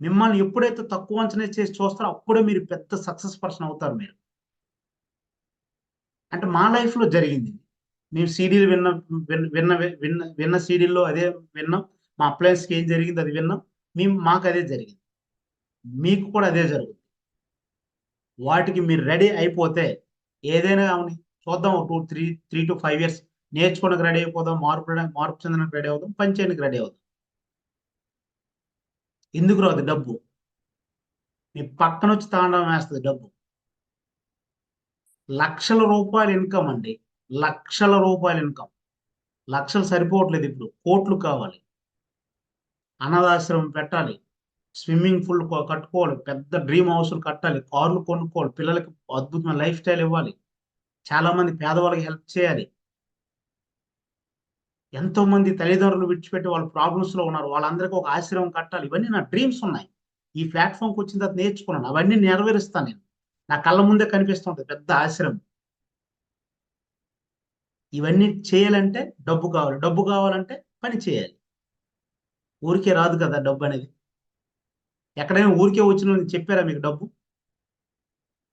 మిమ్మల్ని ఎప్పుడైతే తక్కువ అంచనా చేసి చూస్తారో అప్పుడే మీరు పెద్ద సక్సెస్ పర్సన్ అవుతారు మీరు. అంటే మా లైఫ్ లో జరిగింది. మేము సీడీలు విన్న సీడీల్లో అదే విన్నాం. మా అప్లయన్స్కి ఏం జరిగింది అది విన్నాం. మాకు అదే జరిగింది, మీకు కూడా అదే జరుగుతుంది. వాటికి మీరు రెడీ అయిపోతే ఏదైనా అవని చూద్దాం. 3 to 5 years నేర్చుకోవడానికి రెడీ అయిపోదాం, మార్పు చెందడానికి రెడీ అవుదాం, పని చేయడానికి రెడీ అవుదాం. ఎందుకు రాదు డబ్బు? మీ పక్కన వచ్చి తాండవం వేస్తుంది డబ్బు. లక్షల రూపాయలు ఇన్కమ్ అండి, లక్షల రూపాయల ఇన్కమ్. లక్షలు సరిపోవట్లేదు, ఇప్పుడు కోట్లు కావాలి. అనాథాశ్రమం పెట్టాలి, స్విమ్మింగ్ పూల్ కట్టుకోవాలి, పెద్ద డ్రీమ్ హౌస్లు కట్టాలి, కార్లు కొనుక్కోవాలి, పిల్లలకి అద్భుతమైన లైఫ్ స్టైల్ ఇవ్వాలి, చాలా మంది పేదవాళ్ళకి హెల్ప్ చేయాలి. ఎంతో మంది తల్లిదండ్రులు విడిచిపెట్టి వాళ్ళ ప్రాబ్లమ్స్ లో ఉన్నారు, వాళ్ళందరికీ ఒక ఆశ్రమం కట్టాలి. ఇవన్నీ నా డ్రీమ్స్ ఉన్నాయి. ఈ ప్లాట్ఫామ్కి వచ్చిన తర్వాత నేర్చుకున్నాను, అవన్నీ నెరవేరుస్తాను నేను. నా కళ్ళ ముందే కనిపిస్తుంటుంది పెద్ద ఆశ్రమం. ఇవన్నీ చేయాలంటే డబ్బు కావాలి, డబ్బు కావాలంటే పని చేయాలి. ఊరికే రాదు కదా డబ్బు అనేది. ఎక్కడైనా ఊరికే వచ్చిన చెప్పారా మీకు డబ్బు?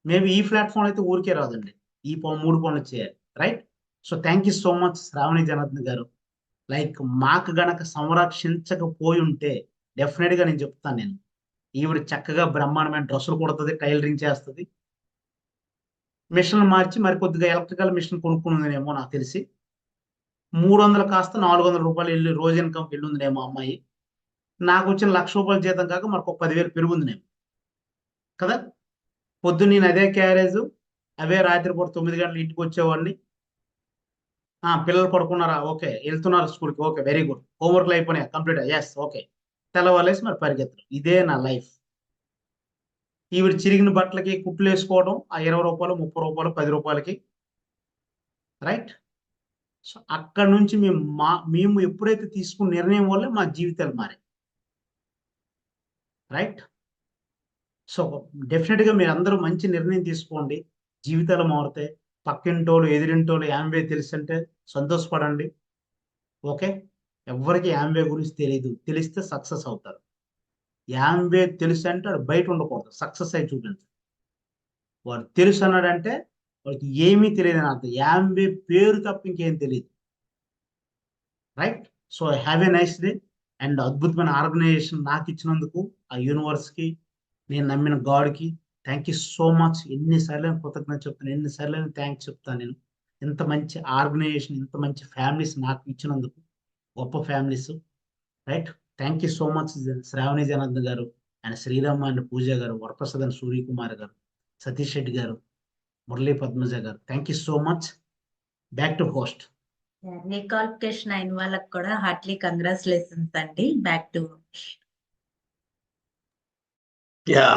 మేబీ ఈ ప్లాట్ఫామ్ అయితే ఊరికే రాదండి, ఈ 3 పనులు చేయాలి. Right? So thank you so much Sravani Janardhan గారు. లైక్ మాకు గనక సంరక్షించకపోయి ఉంటే డెఫినెట్ గా నేను చెప్తాను, నేను ఈవిడ చక్కగా బ్రహ్మాండమైన డ్రెస్సులు కుడుతుంది, టైలరింగ్ చేస్తుంది, మిషన్ మార్చి మరి కొద్దిగా ఎలక్ట్రికల్ మిషన్ కొనుక్కునేమో నాకు తెలిసి. 300 కాస్త 400 రూపాయలు వెళ్ళి రోజు ఇన్కమ్ వెళ్ళుందినేమో అమ్మాయి. నాకు వచ్చిన ₹1,00,000 జీతం కాక మనకు 10,000 పెరుగుందినేమో కదా. పొద్దున్న నేను అదే క్యారేజ్, అవే రాత్రిపూట 9 గంటలు ఇంటికి వచ్చేవాడిని. పిల్లలు పడుకున్నారా? ఓకే. వెళ్తున్నారు స్కూల్కి? Okay, very good. హోంవర్క్లు అయిపోయినాయా? కంప్లీట్? Yes, okay. తెల్లవారులేసి మరి పరిగెత్తడం, ఇదే నా లైఫ్. ఈవిడ చిరిగిన బట్టలకి కుట్లు వేసుకోవడం, ఆ ₹20, ₹30, ₹10కి. రైట్? సో అక్కడ నుంచి మేము ఎప్పుడైతే తీసుకున్న నిర్ణయం వల్ల మా జీవితాలు మారాయి. రైట్? సో డెఫినెట్ గా మీరు అందరూ మంచి నిర్ణయం తీసుకోండి, జీవితాలు మారుతాయి. పక్కింటోళ్ళు ఎదిరింటోళ్ళు యాంవే తెలుసు అంటే సంతోషపడండి. ఓకే? ఎవరికి యాంవే గురించి తెలియదు, తెలిస్తే సక్సెస్ అవుతారు. యాంవే తెలుసు అంటే వాడు బయట ఉండకూడదు, సక్సెస్ అయి చూపించు. వాడు తెలుసు అన్నాడంటే వాడికి ఏమీ తెలియదు అని అర్థం. యాంవే పేరు తప్ప ఇంకేం తెలియదు. Right? So have a nice day. And అద్భుతమైన ఆర్గనైజేషన్ నాకు ఇచ్చినందుకు ఆ యూనివర్స్కి, నేను నమ్మిన గాడ్కి థ్యాంక్ యూ సో మచ్. ఎన్నిసార్లు కృతజ్ఞత చెప్తాను, ఎన్నిసార్లు థ్యాంక్స్ చెప్తాను నేను. ఇంత మంచి ఆర్గనైజేషన్, ఇంత మంచి ఫ్యామిలీస్ నాకు ఇచ్చినందుకు, గొప్ప families. Right? Thank you so much Sravani Janardhan గారు, అండ్ శ్రీరామ్ అండ్ పూజ గారు, వరప్రసాద్ అండ్ సూర్యకుమార్ గారు, సతీష్ రెడ్డి గారు, Murali Padmaja garu. Thank you so much. Back to host. Requalification అయిన వాళ్ళకి కూడా హార్ట్లీ కంగ్రాచులేషన్స్ అండి. Back to yeah,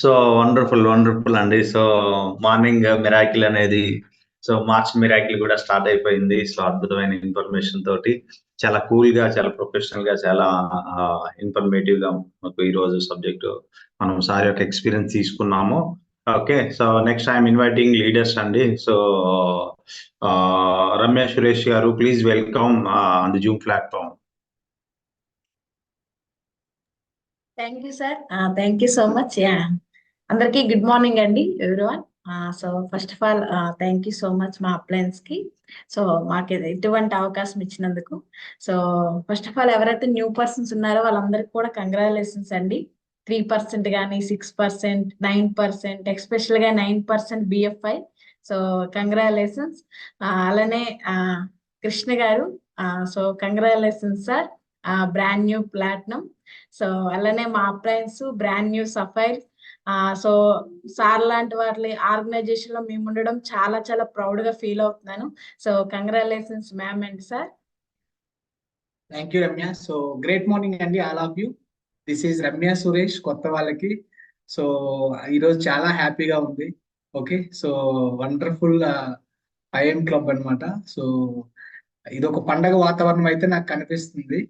so wonderful అండి. సో మార్నింగ్ మిరాకిల్ అనేది, సో మార్చ్ మిరాకిల్ కూడా స్టార్ట్ అయిపోయింది. సో అద్భుతమైన ఇన్ఫర్మేషన్ తోటి చాలా కూల్ గా, చాలా ప్రొఫెషనల్ గా, చాలా ఇన్ఫర్మేటివ్ గా మాకు ఈ రోజు సబ్జెక్ట్ మనం సార్ యొక్క ఎక్స్పీరియన్స్ తీసుకున్నాము. Okay, so next I'm inviting leaders అండి. సో రమ్య సురేష్ గారు, please welcome on the Zoom platform. Thank you sir. Thank you so much. అందరికీ గుడ్ మార్నింగ్ అండి everyone. So first of all thank you so much మా appliances కి. So మాకు ఇటువంటి అవకాశం ఇచ్చినందుకు. సో ఫస్ట్ ఆఫ్ ఆల్ ఎవరైతే న్యూ పర్సన్స్ ఉన్నారో వాళ్ళందరికీ కూడా కంగ్రాచులేషన్స్ అండి. 3% కానీ 6%, 9%, ఎక్స్పెషల్ గా 9% BFI. So congratulations. అలానే కృష్ణ గారు, so congratulations sir, brand new platinum. So అలానే మా appliance brand new sapphire. So sir లాంటి వాటి ఆర్గనైజేషన్ లో మేము ఉండడం చాలా చాలా ప్రౌడ్ గా ఫీల్ అవుతున్నాను. So congratulations ma'am and sir. Thank you Ramya. So great morning అండి all of you. This is Ramya Suresh, కొత్త వాళ్ళకి. సో ఈరోజు చాలా హ్యాపీగా ఉంది. Okay, so wonderful IM club అన్నమాట. సో ఇది ఒక పండగ వాతావరణం అయితే నాకు కనిపిస్తుంది.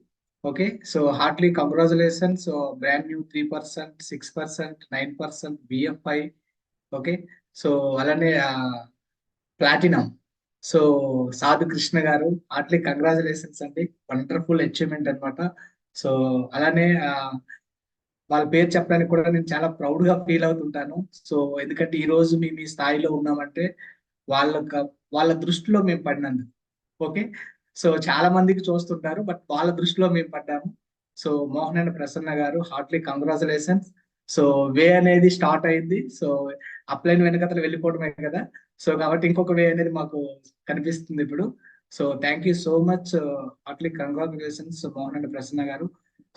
Okay, so heartly congratulations. So brand new 3%, 6%, 9% BFI. Okay, so అలానే platinum. So Sadhu Krishna garu, heartly congratulations అండి, వండర్ఫుల్ అచీవ్మెంట్ అన్నమాట. సో అలానే వాళ్ళ పేరు చెప్పడానికి కూడా నేను చాలా ప్రౌడ్ గా ఫీల్ అవుతుంటాను. సో ఎందుకంటే ఈ రోజు మేము ఈ స్థాయిలో ఉన్నామంటే వాళ్ళ దృష్టిలో మేము పడినందుకు. ఓకే. సో చాలా మందికి చూస్తుంటారు, బట్ వాళ్ళ దృష్టిలో మేము పడ్డాము. సో మోహన్ అండ్ ప్రసన్న గారు హార్ట్లీ కంగ్రాచులేషన్స్. సో వే అనేది స్టార్ట్ అయింది. సో అప్లైన్ వెనకతలు వెళ్ళిపోవడమే కదా. సో కాబట్టి ఇంకొక వే అనేది మాకు కనిపిస్తుంది ఇప్పుడు. So thank you so much, Hartley congratulations Mohan and Prasanna గారు.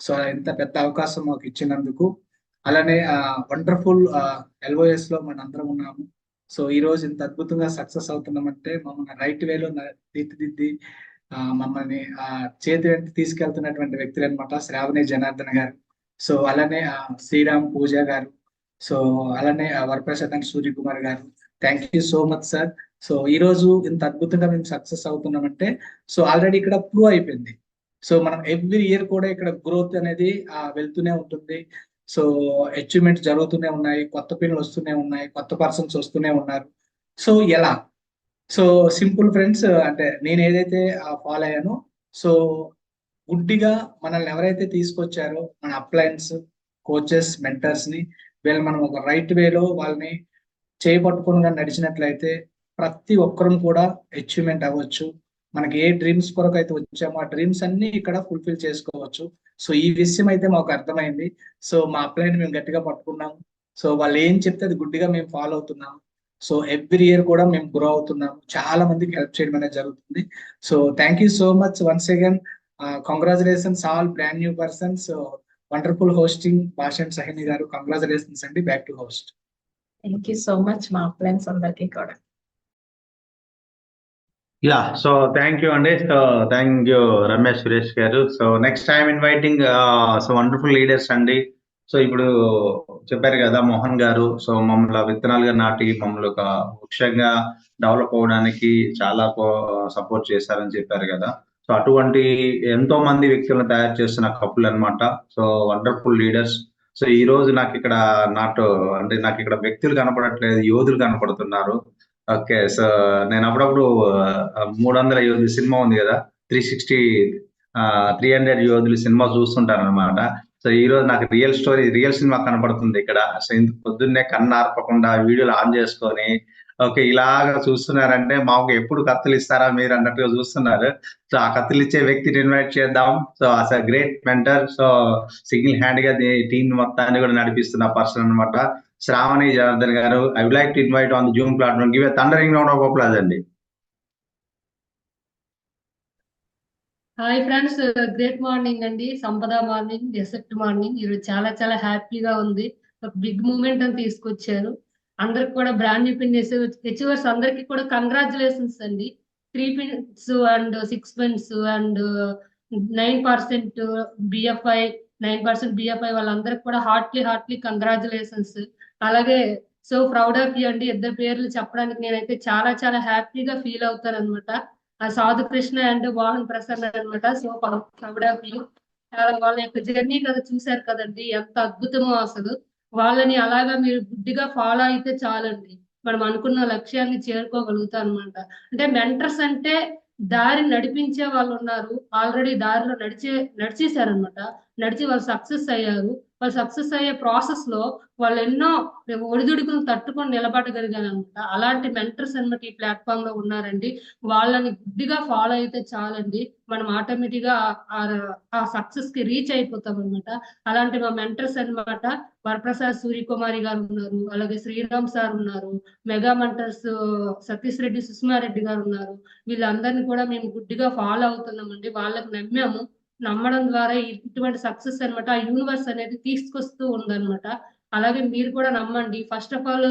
సో ఇంత పెద్ద అవకాశం మాకు ఇచ్చినందుకు. అలానే వండర్ఫుల్ LOS లో మనందరం ఉన్నాము. సో ఈ రోజు ఇంత అద్భుతంగా సక్సెస్ అవుతున్నామంటే మమ్మల్ని రైట్ వేలో తీర్చిదిద్ది మమ్మల్ని చేతి వెంట తీసుకెళ్తున్నటువంటి వ్యక్తులు అనమాట శ్రావణి జనార్దన్ గారు. సో అలానే శ్రీరామ్ పూజ గారు. సో అలానే వరప్రసాద్ అండ్ సూర్యకుమార్ గారు. Thank you so much sir. So ఈ రోజు ఇంత అద్భుతంగా మేము సక్సెస్ అవుతున్నామంటే సో ఆల్రెడీ ఇక్కడ ప్రూవ్ అయిపోయింది. సో మనం ఎవ్రీ ఇయర్ కూడా ఇక్కడ గ్రోత్ అనేది వెళ్తూనే ఉంటుంది. సో అచీవ్మెంట్ జరుగుతూనే ఉన్నాయి, కొత్త పిల్లలు వస్తూనే ఉన్నాయి, కొత్త పర్సన్స్ వస్తూనే ఉన్నారు. సో ఎలా? సో సింపుల్ ఫ్రెండ్స్, అంటే నేను ఏదైతే ఫాలో అయ్యానో, సో గుడ్డిగా మనల్ని ఎవరైతే తీసుకొచ్చారో మన అప్లయన్స్, కోచెస్, మెంటర్స్ ని వీళ్ళు మనం ఒక రైట్ వేలో వాళ్ళని చేయబట్టుకుని నడిచినట్లయితే ప్రతి ఒక్కరం కూడా అచీవ్మెంట్ అవ్వచ్చు. మనకి ఏ డ్రీమ్స్ కొరకు అయితే వచ్చామో ఆ డ్రీమ్స్ అన్ని ఇక్కడ ఫుల్ఫిల్ చేసుకోవచ్చు. సో ఈ విషయం అయితే మాకు అర్థమైంది. సో మా అప్లైన్ మేము గట్టిగా పట్టుకున్నాము. సో వాళ్ళు ఏం చెప్తే అది గుడ్డిగా మేము ఫాలో అవుతున్నాము. సో ఎవ్రీ ఇయర్ కూడా మేము గ్రో అవుతున్నాము. చాలా మందికి హెల్ప్ చేయడం అనేది జరుగుతుంది. So thank you so much once again. Congratulations all brand new persons. Wonderful hosting Bhashan Sahini garu. Congratulations అండి. Back to host. Thank you so much మా అప్లైన్స్ అందరికీ కూడా. యా, సో థ్యాంక్ యూ అండి. So thank you Ramesh Suresh garu. So next time inviting so wonderful leaders అండి. So ఇప్పుడు చెప్పారు కదా మోహన్ గారు, సో మమ్మల్ని విత్తనాలుగా నాటి మమ్మల్ని ఒక వృక్షంగా డెవలప్ అవ్వడానికి చాలా సపోర్ట్ చేశారని చెప్పారు కదా. సో అటువంటి ఎంతో మంది వ్యక్తులను తయారు చేస్తున్న కపుల్ అన్నమాట. So wonderful leaders. సో ఈ రోజు నాకు ఇక్కడ నాకు ఇక్కడ వ్యక్తులు కనపడట్లేదు, యోధులు కనపడుతున్నారు. ఓకే, సో నేను అప్పుడప్పుడు 300 యోధులు సినిమా ఉంది కదా, 360 300 యోధులు సినిమా చూస్తుంటాను అనమాట. సో ఈ రోజు నాకు రియల్ స్టోరీ, రియల్ సినిమా కనపడుతుంది ఇక్కడ. సో ఇంత పొద్దున్నే కన్ను ఆర్పకుండా వీడియోలు ఆన్ చేసుకొని ఓకే ఇలాగా చూస్తున్నారంటే మాకు ఎప్పుడు కత్తులు ఇస్తారా మీరు అన్నట్టుగా చూస్తున్నారు. సో ఆ కత్తులు ఇచ్చే వ్యక్తిని ఇన్వైట్ చేద్దాం. So as a great mentor, so single hand గా టీం మొత్తాన్ని కూడా నడిపిస్తున్న పర్సన్ అనమాట శ్రావణి జనార్దన్ గారు. I would like to invite on the Zoom platform. Give a thundering round of applause అండి. హాయ్ ఫ్రెండ్స్, గ్రేట్ మార్నింగ్ అండి. సంపద మార్నింగ్, ఎసెప్ట్ మార్నింగ్. ఈరోజు చాలా చాలా హ్యాపీగా ఉంది. ఒక బిగ్ మూమెంట్ అని తీసుకొచ్చారు. అందరికి కూడా బ్రాండ్ న్యూ పిన్ అచీవర్స్ అందరికి కూడా కంగ్రాచులేషన్స్ అండి. 3 pins and 6 pins and 9% BFI 9% BFI వాళ్ళందరికి కూడా హార్ట్లీ కంగ్రాచులేషన్స్. అలాగే సో ప్రౌడ్ ఆఫ్ యూ అండి. ఇద్దరు పేర్లు చెప్పడానికి నేనైతే చాలా చాలా హ్యాపీగా ఫీల్ అవుతాను అనమాట. సాధు కృష్ణ అండ్ మోహన్ ప్రసన్న అనమాట. So proud of you. వాళ్ళ యొక్క జర్నీ కదా చూశారు కదండి, ఎంత అద్భుతమో అసలు. వాళ్ళని అలాగా మీరు గుడ్డిగా ఫాలో అయితే చాలండి, మనం అనుకున్న లక్ష్యాన్ని చేరుకోగలుగుతాం అనమాట. అంటే మెంటర్స్ అంటే దారి నడిపించే వాళ్ళు ఉన్నారు, ఆల్రెడీ దారిలో నడిచేశారనమాట. నడిచి వాళ్ళు సక్సెస్ అయ్యారు. వాళ్ళు సక్సెస్ అయ్యే ప్రాసెస్ లో వాళ్ళు ఎన్నో ఒడిదుడుకులు తట్టుకొని నిలబడగలిగారు అనమాట. అలాంటి మెంటర్స్ అనమాట ఈ ప్లాట్ఫామ్ లో ఉన్నారండి. వాళ్ళని గుడ్డిగా ఫాలో అయితే చాలండి, మనం ఆటోమేటిక్ గా ఆ సక్సెస్ కి రీచ్ అయిపోతాం అనమాట. అలాంటి మా మెంటర్స్ అనమాట వరప్రసాద్ సూర్యకుమారి గారు ఉన్నారు, అలాగే శ్రీరామ్ సార్ ఉన్నారు, మెగా మెంటర్స్ సతీష్ రెడ్డి సుష్మారెడ్డి గారు ఉన్నారు. వీళ్ళందరినీ కూడా మేము గుడ్డిగా ఫాలో అవుతున్నామండి. వాళ్ళకి నమ్మాము. నమ్మడం ద్వారా ఇటువంటి సక్సెస్ అనమాట ఆ యూనివర్స్ అనేది తీసుకొస్తూ ఉందన్నమాట. అలాగే మీరు కూడా నమ్మండి. ఫస్ట్ ఆఫ్ ఆల్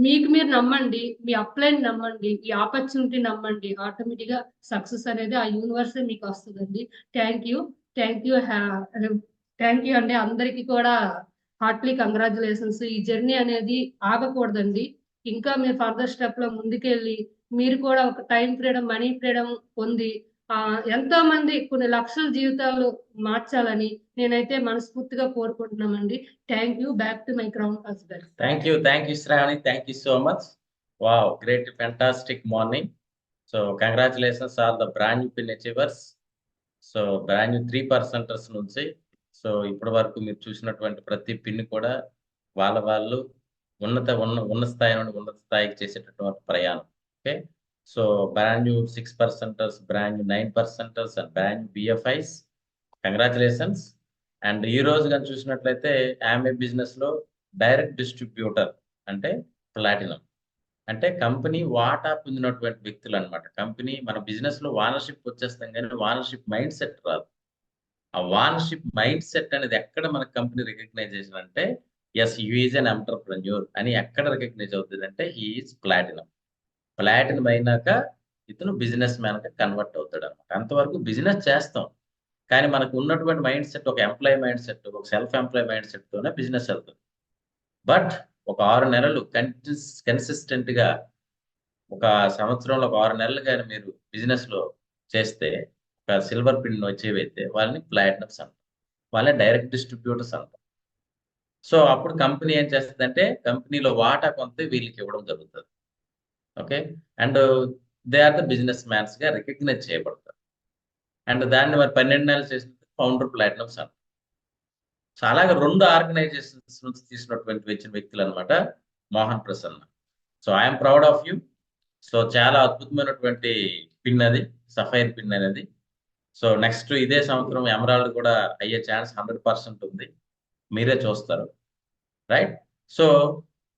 మీకు మీరు నమ్మండి, మీ అప్లైన్ నమ్మండి, ఈ ఆపర్చునిటీ నమ్మండి. ఆటోమేటిక్ గా సక్సెస్ అనేది ఆ యూనివర్సే మీకు వస్తుందండి. థ్యాంక్ యూ అండి. అందరికీ కూడా హార్ట్లీ కంగ్రాచులేషన్స్. ఈ జర్నీ అనేది ఆగకూడదండి. ఇంకా మీరు ఫర్దర్ స్టెప్ లో ముందుకెళ్ళి మీరు కూడా ఒక టైం ఫ్రీడమ్, మనీ ఫ్రీడమ్ పొంది ఎంతో మంది కొన్ని లక్షల జీవితాలు మార్చాలని నేనైతే మనస్ఫూర్తిగా కోరుకుంటున్నామండి. Thank you. Back to my crown husband. Thank you Shravani. Thank you so much. Wow, great, fantastic morning. So congratulations all the brand new pin achievers. So brand new 3%ers నుంచి సో ఇప్పటి వరకు మీరు చూసినటువంటి ప్రతి పిన్ కూడా వాళ్ళు ఉన్న స్థాయి నుండి ఉన్నత స్థాయికి చేసేటటువంటి ప్రయాణం. Okay, so brand new 6%ers, brand new 9%ers and brand new BFIs, congratulations. And ఈ రోజు కానీ చూసినట్లయితే ఆమె బిజినెస్ లో డైరెక్ట్ డిస్ట్రిబ్యూటర్ అంటే ప్లాటినం, అంటే కంపెనీ వాటా పొందినటువంటి వ్యక్తులు అనమాట. కంపెనీ మన బిజినెస్ లో ఓనర్షిప్ వచ్చేస్తాం కానీ ఓనర్షిప్ మైండ్ సెట్ రాదు. ఆ ఓనర్షిప్ మైండ్ సెట్ అనేది ఎక్కడ మన కంపెనీ రికగ్నైజేషన్ అంటే yes you is an entrepreneur అని ఎక్కడ రికగ్నైజ్ అవుతుంది అంటే హీఈస్ ప్లాటినం. ప్లాటినం అయినాక ఇతను బిజినెస్ మ్యాన్ గా కన్వర్ట్ అవుతాడు అనమాట. అంతవరకు బిజినెస్ చేస్తాం కానీ మనకు ఉన్నటువంటి మైండ్ సెట్ ఒక ఎంప్లాయ్ మైండ్ సెట్, ఒక సెల్ఫ్ ఎంప్లాయ్ మైండ్ సెట్ తోనే బిజినెస్ వెళ్తుంది. బట్ ఒక 6 నెలలు కన్సిస్టెంట్ గా, ఒక సంవత్సరంలో ఒక 6 నెలలు కానీ మీరు బిజినెస్ లో చేస్తే ఒక సిల్వర్ పిన్ అచీవ్ అయితే వాళ్ళని ప్లాటినమ్స్ అంటారు, వాళ్ళని డైరెక్ట్ డిస్ట్రిబ్యూటర్స్ అంటారు. సో అప్పుడు కంపెనీ ఏం చేస్తుందంటే కంపెనీలో వాటా కొంత వీళ్ళకి ఇవ్వడం జరుగుతుంది. Okay, and they are the business mans గా రికగ్నైజ్ చేయబడతారు. అండ్ దాన్ని మరి 12 నెలలు చేసిన ఫౌండర్ ప్లాటినమ్స్ అంటారు. సో అలాగే 2 ఆర్గనైజేషన్స్ నుంచి తీసినటువంటి వచ్చిన వ్యక్తులు అనమాట Mohan Prasanna. So I'm proud of you. So చాలా అద్భుతమైనటువంటి పిన్ అది, సఫైర్ పిన్ అనేది. సో నెక్స్ట్ ఇదే సంవత్సరం ఎమరాల్డ్ కూడా అయ్యే ఛాన్స్ 100% ఉంది, మీరే చూస్తారు. Right? So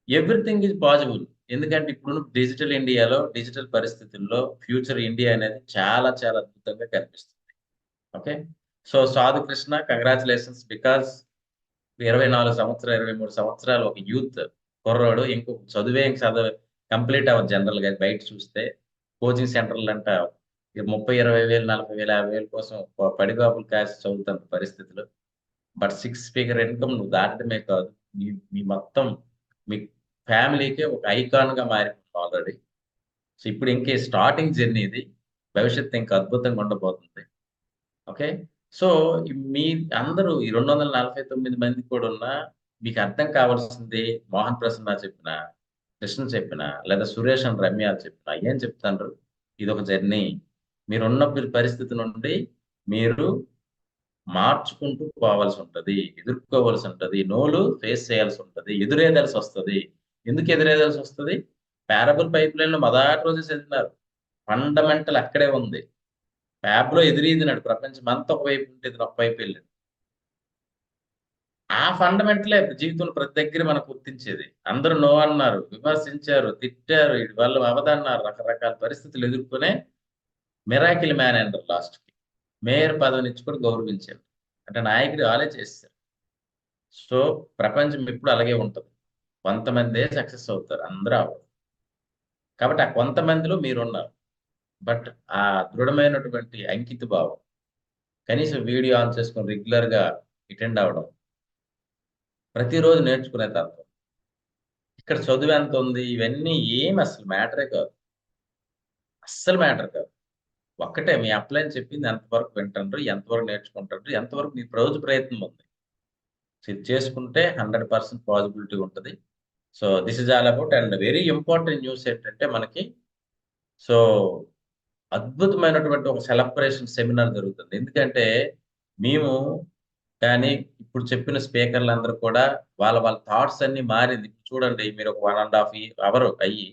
everything is possible. ఎందుకంటే ఇప్పుడు డిజిటల్ ఇండియాలో, డిజిటల్ పరిస్థితుల్లో ఫ్యూచర్ ఇండియా అనేది చాలా చాలా అద్భుతంగా కనిపిస్తుంది. Okay, so Sadhu Krishna, congratulations. Because 24 సంవత్సరాలు 23 సంవత్సరాలు ఒక యూత్ కుర్రాడు, ఇంకో చదువే కంప్లీట్ అవ్వదు జనరల్ గా బయట చూస్తే. కోచింగ్ సెంటర్లు అంట 30,000, 20,000, 40,000, 50,000 కోసం పడిగాపులు కాసి చదువుతున్న పరిస్థితులు. బట్ 6 ఫిగర్ ఇన్కమ్ నువ్వు దాటడమే కాదు, మీ మొత్తం మీ ఫ్యామిలీకే ఒక ఐకాన్ గా మారిపోతుంది ఆల్రెడీ. సో ఇప్పుడు ఇంకే స్టార్టింగ్ జర్నీ ఇది, భవిష్యత్తు ఇంకా అద్భుతంగా ఉండబోతుంది. ఓకే, సో మీ అందరూ ఈ 249 మంది కూడా ఉన్నా మీకు అర్థం కావాల్సింది మోహన్ ప్రసన్న చెప్పిన, కృష్ణ చెప్పిన, లేదా సురేష్ అండ్ రమ్య చెప్పిన ఏం చెప్తారు, ఇది ఒక జర్నీ. మీరున్న పరిస్థితి నుండి మీరు మార్చుకుంటూ పోవాల్సి ఉంటుంది, ఎదుర్కోవాల్సి ఉంటుంది, నోలు ఫేస్ చేయాల్సి ఉంటుంది, ఎదురేదాల్సి వస్తుంది. ఎందుకు ఎదురేదాల్సి వస్తుంది? పారబుల్ పైప్ లైన్ లో మొదటి రోజు చదివినారు, ఫండమెంటల్ అక్కడే ఉంది. ప్యాబ్ లో ఎదురీదినాడు, ప్రపంచం అంతా ఒకవైపు ఉంటే ఒక వైపు వెళ్ళాడు. ఆ ఫండమెంటలే జీవితంలో ప్రతి దగ్గర మనకు గుర్తించేది. అందరూ నో అన్నారు, విమర్శించారు, తిట్టారు, వీడి వల్ల అవదన్నారు, రకరకాల పరిస్థితులు ఎదుర్కొనే మిరాకిల్ మ్యాన్ అంటారు. లాస్ట్ కి మేయర్ పదవిని ఇచ్చి కూడా గౌరవించారు. అంటే నాయకుడు ఆలే చేస్తారు. సో ప్రపంచం ఎప్పుడు అలాగే ఉంటుంది, కొంతమందే సక్సెస్ అవుతారు, అందరూ అవ్వరు. కాబట్టి ఆ కొంతమందిలో మీరున్నారు. బట్ ఆ దృఢమైనటువంటి అంకిత భావం, కనీసం వీడియో ఆన్ చేసుకొని రెగ్యులర్ గా అటెండ్ అవ్వడం, ప్రతిరోజు నేర్చుకునే తత్వం. ఇక్కడ చదువు ఎంత ఉంది ఇవన్నీ ఏమి అసలు మ్యాటరే కాదు, అస్సలు మ్యాటర్ కాదు. ఒక్కటే మీ అప్లైన్ చెప్పింది ఎంతవరకు వింటారు, ఎంతవరకు నేర్చుకుంటారు, ఎంతవరకు మీ రోజు ప్రయత్నం ఉంది. ఇది చేసుకుంటే 100% పాసిబిలిటీ ఉంటుంది. So this is all about. And very important news ఏంటంటే మనకి, సో అద్భుతమైనటువంటి ఒక సెలబ్రేషన్ సెమినార్ జరుగుతుంది. ఎందుకంటే మేము కానీ ఇప్పుడు చెప్పిన స్పీకర్లు అందరూ కూడా వాళ్ళ థాట్స్ అన్ని మారింది. చూడండి, మీరు ఒక 1.5 అవర్ అయ్యి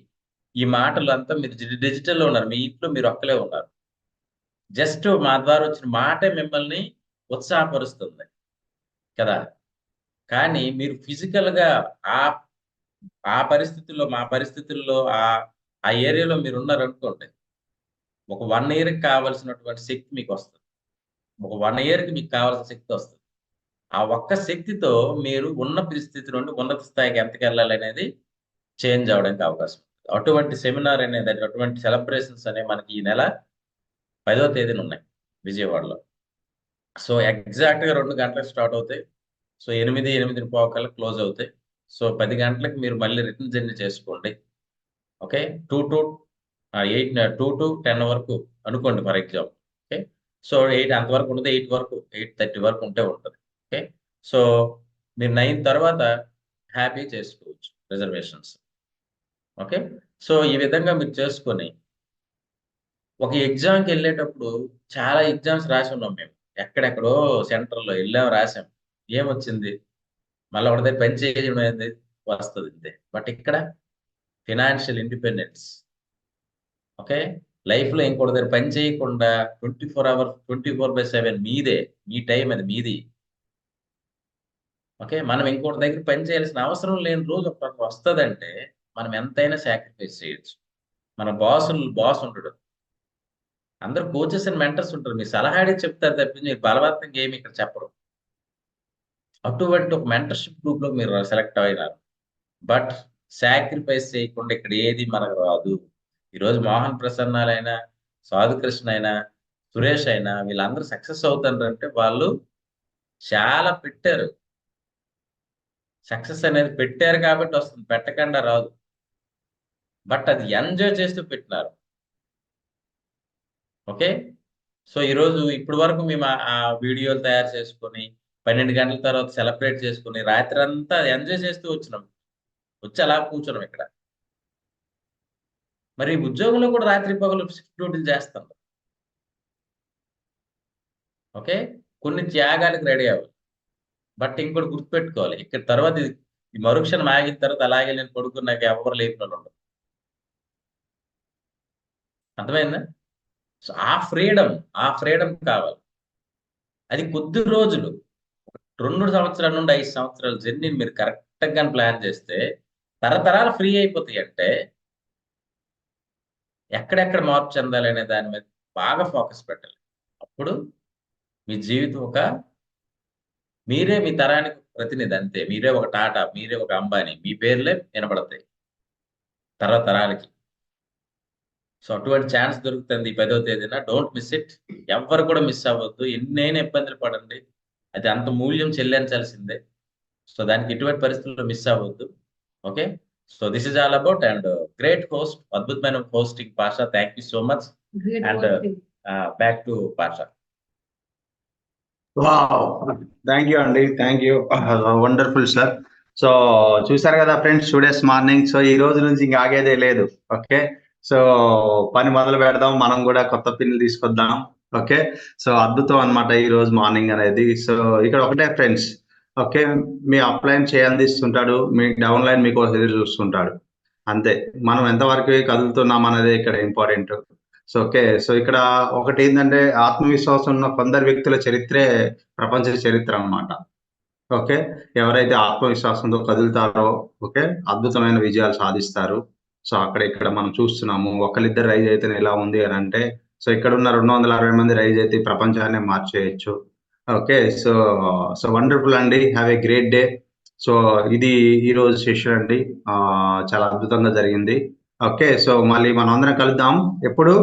ఈ మాటలు అంతా మీరు డిజిటల్లో ఉన్నారు, మీ ఇంట్లో మీరు ఒక్కలే ఉన్నారు. జస్ట్ మా ద్వారా వచ్చిన మాటే మిమ్మల్ని ఉత్సాహపరుస్తుంది కదా. కానీ మీరు ఫిజికల్ గా ఆ ఆ పరిస్థితుల్లో, మా పరిస్థితుల్లో ఆ ఏరియాలో మీరు ఉన్నారనుకోండి, ఒక 1 ఇయర్కి కావాల్సినటువంటి శక్తి మీకు వస్తుంది. ఒక 1 ఇయర్కి మీకు కావాల్సిన శక్తి వస్తుంది. ఆ ఒక్క శక్తితో మీరు ఉన్న పరిస్థితి నుండి ఉన్నత స్థాయికి ఎంతకు వెళ్ళాలి అనేది చేంజ్ అవడానికి అవకాశం ఉంది. అటువంటి సెమినార్ అనేది, అటువంటి సెలబ్రేషన్స్ అనేవి మనకి ఈ నెల 10వ తేదీన ఉన్నాయి విజయవాడలో. సో ఎగ్జాక్ట్ గా 2 గంటలకు స్టార్ట్ అవుతాయి. సో 8:05 కల్లా క్లోజ్ అవుతాయి. సో 10 గంటలకు మీరు మళ్ళీ రిటర్న్ జర్నీ చేసుకోండి. ఓకే, 2 to 10 వరకు అనుకోండి ఫర్ ఎగ్జాంపుల్. ఓకే, సో 8 అంతవరకు ఉండదు, 8 వరకు, 8:30 వరకు ఉంటే ఉంటుంది. ఓకే, సో మీరు 9 తర్వాత హ్యాపీ చేసుకోవచ్చు రిజర్వేషన్స్. ఓకే, సో ఈ విధంగా మీరు చేసుకొని ఒక ఎగ్జామ్కి వెళ్ళేటప్పుడు చాలా ఎగ్జామ్స్ రాసి ఉన్నాం మేము, ఎక్కడెక్కడో సెంటర్లో వెళ్ళాం, రాసాం, ఏమొచ్చింది? మళ్ళీ ఒకటి పని చేయడం అనేది వస్తుంది అంతే. బట్ ఇక్కడ ఫినాన్షియల్ ఇండిపెండెన్స్, ఓకే, లైఫ్లో ఇంకోటి దగ్గర పని చేయకుండా 24 hours 24/7 మీదే, మీ టైం అది మీది. ఓకే, మనం ఇంకోటి దగ్గర పని చేయాల్సిన అవసరం లేని రోజు ఒకటి వస్తుందంటే మనం ఎంతైనా సాక్రిఫైస్ చేయొచ్చు. మన బాస్ ఉంటాడు, అందరు కోచెస్ అండ్ మెంటర్స్ ఉంటారు, మీ సలహా అడిగి చెప్తారు తప్పించి మీరు బలవంతంగా ఏమి ఇక్కడ చెప్పరు. అటువంటి ఒక మెంటర్షిప్ గ్రూప్ లో మీరు సెలెక్ట్ అయినారు. బట్ సాక్రిఫైస్ చేయకుండా ఇక్కడ ఏది మనకు రాదు. ఈరోజు మోహన్ ప్రసన్నాలైనా, సాధు కృష్ణ అయినా, సురేష్ అయినా వీళ్ళందరూ సక్సెస్ అవుతారంటే వాళ్ళు చాలా పెట్టారు. సక్సెస్ అనేది పెట్టారు కాబట్టి వస్తుంది, పెట్టకుండా రాదు. బట్ అది ఎంజాయ్ చేస్తూ పెట్టినారు. ఓకే, సో ఈరోజు ఇప్పటి వరకు మేము ఆ వీడియోలు తయారు చేసుకొని 12 గంటల తర్వాత సెలబ్రేట్ చేసుకుని రాత్రి అంతా ఎంజాయ్ చేస్తూ వచ్చినాం, వచ్చి అలా కూర్చున్నాం ఇక్కడ. మరి ఉద్యోగంలో కూడా రాత్రి పగలు షిఫ్ట్ డ్యూటీలు చేస్తాం. ఓకే, కొన్ని త్యాగాలకు రెడీ అవ్వాలి. బట్ ఇంకోటి గుర్తుపెట్టుకోవాలి, ఇక్కడ తర్వాత ఈ మరుక్షణం ఆగిన తర్వాత అలాగే నేను పడుకున్నాక ఎవరు లేని వాళ్ళు ఉండరు. అర్థమైందా? సో ఆ ఫ్రీడమ్ కావాలి. అది కొద్ది రోజులు, 2 సంవత్సరాల నుండి 5 సంవత్సరాల జర్నీని మీరు కరెక్ట్గా ప్లాన్ చేస్తే తరతరాలు ఫ్రీ అయిపోతాయి. అంటే ఎక్కడెక్కడ మార్పు చెందాలి అనే దాని మీద బాగా ఫోకస్ పెట్టాలి. అప్పుడు మీ జీవితం మీరే మీ తరానికి ప్రతినిధి, అంతే. మీరే ఒక టాటా, మీరే ఒక అంబానీ, మీ పేర్లే వినబడతాయి తరతరాలకి. సో అటువంటి ఛాన్స్ దొరుకుతుంది 10వ తేదీన. Don't miss it. ఎవ్వరు కూడా మిస్ అవ్వద్దు. ఎన్నైనా ఇబ్బందులు పడండి, అది అంత మూల్యం చెల్లించాల్సిందే. సో దానికి ఎటువంటి పరిస్థితుల్లో మిస్ అవ్వద్దు. Okay, so this is all about and great host, అద్భుతమైన hosting Pasha. Thank you so much. And back to Pasha. Thank you అండి, thank you, wonderful sir. So చూసారు కదా ఫ్రెండ్స్, టుడేస్ మార్నింగ్. సో ఈ రోజు నుంచి ఇంకా ఆగేదే లేదు. ఓకే, సో పని మొదలు పెడదాం, మనం కూడా కొత్త పిన్లు తీసుకొద్దాం. ఓకే, సో అద్భుతం అన్నమాట ఈ రోజు మార్నింగ్ అనేది. సో ఇక్కడ ఒకటే ఫ్రెండ్స్, ఓకే, మీ అప్లైన్ చేయాలందిస్తుంటాడు, మీ డౌన్ లైన్ మీకోసం ఎదురు చూస్తుంటాడు. అంతే, మనం ఎంతవరకు కదులుతున్నాం అనేది ఇక్కడ ఇంపార్టెంట్. సో ఓకే, సో ఇక్కడ ఒకటి ఏంటంటే ఆత్మవిశ్వాసం ఉన్న కొందరు వ్యక్తుల చరిత్రే ప్రపంచ చరిత్ర అన్నమాట. ఓకే, ఎవరైతే ఆత్మవిశ్వాసంతో కదులుతారో ఓకే, అద్భుతమైన విజయాలు సాధిస్తారు. సో అక్కడ ఇక్కడ మనం చూస్తున్నాము, ఒకళ్ళిద్దరు రైజ్ అయితే ఎలా ఉంది అని అంటే, సో ఇక్కడ ఉన్న 260 మంది రైజ్ అయితే ఈ ప్రపంచాన్ని మార్చేయచ్చు. ఓకే, సో సో వండర్ఫుల్ అండి, have a great day. So ఇది ఈ రోజు సెషన్ అండి, చాలా అద్భుతంగా జరిగింది. ఓకే, సో మళ్ళీ మనం అందరం కలుద్దాం ఎప్పుడు.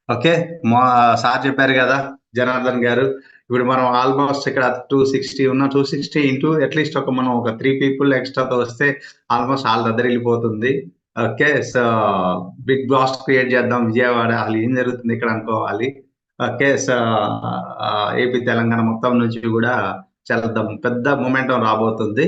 ఓకే, మా సార్ చెప్పారు కదా జనార్దన్ గారు, ఇప్పుడు మనం ఆల్మోస్ట్ ఇక్కడ 260 ఉన్న, 260 ఇంటూ అట్లీస్ట్ మనం ఒక 3 people ఎక్స్ట్రాతో వస్తే ఆల్మోస్ట్ వాళ్ళ దగ్గర వెళ్ళిపోతుంది. Okay, so big blast create చేద్దాం విజయవాడ. అసలు ఏం జరుగుతుంది ఇక్కడ అనుకోవాలి. ఓకే, సో ఏపీ తెలంగాణ మొత్తం నుంచి కూడా చాలా పెద్ద మొమెంటం రాబోతుంది.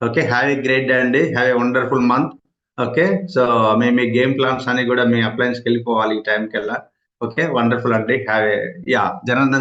Okay, have a great day అండి, have a wonderful month. Okay, so మీ గేమ్ ప్లాన్స్ అని కూడా మీ అప్లయన్స్కి వెళ్ళిపోవాలి ఈ టైంకి వెళ్ళా. ఓకే, వండర్ఫుల్ అండి, హ్యావ్ ఏ జనార్దన్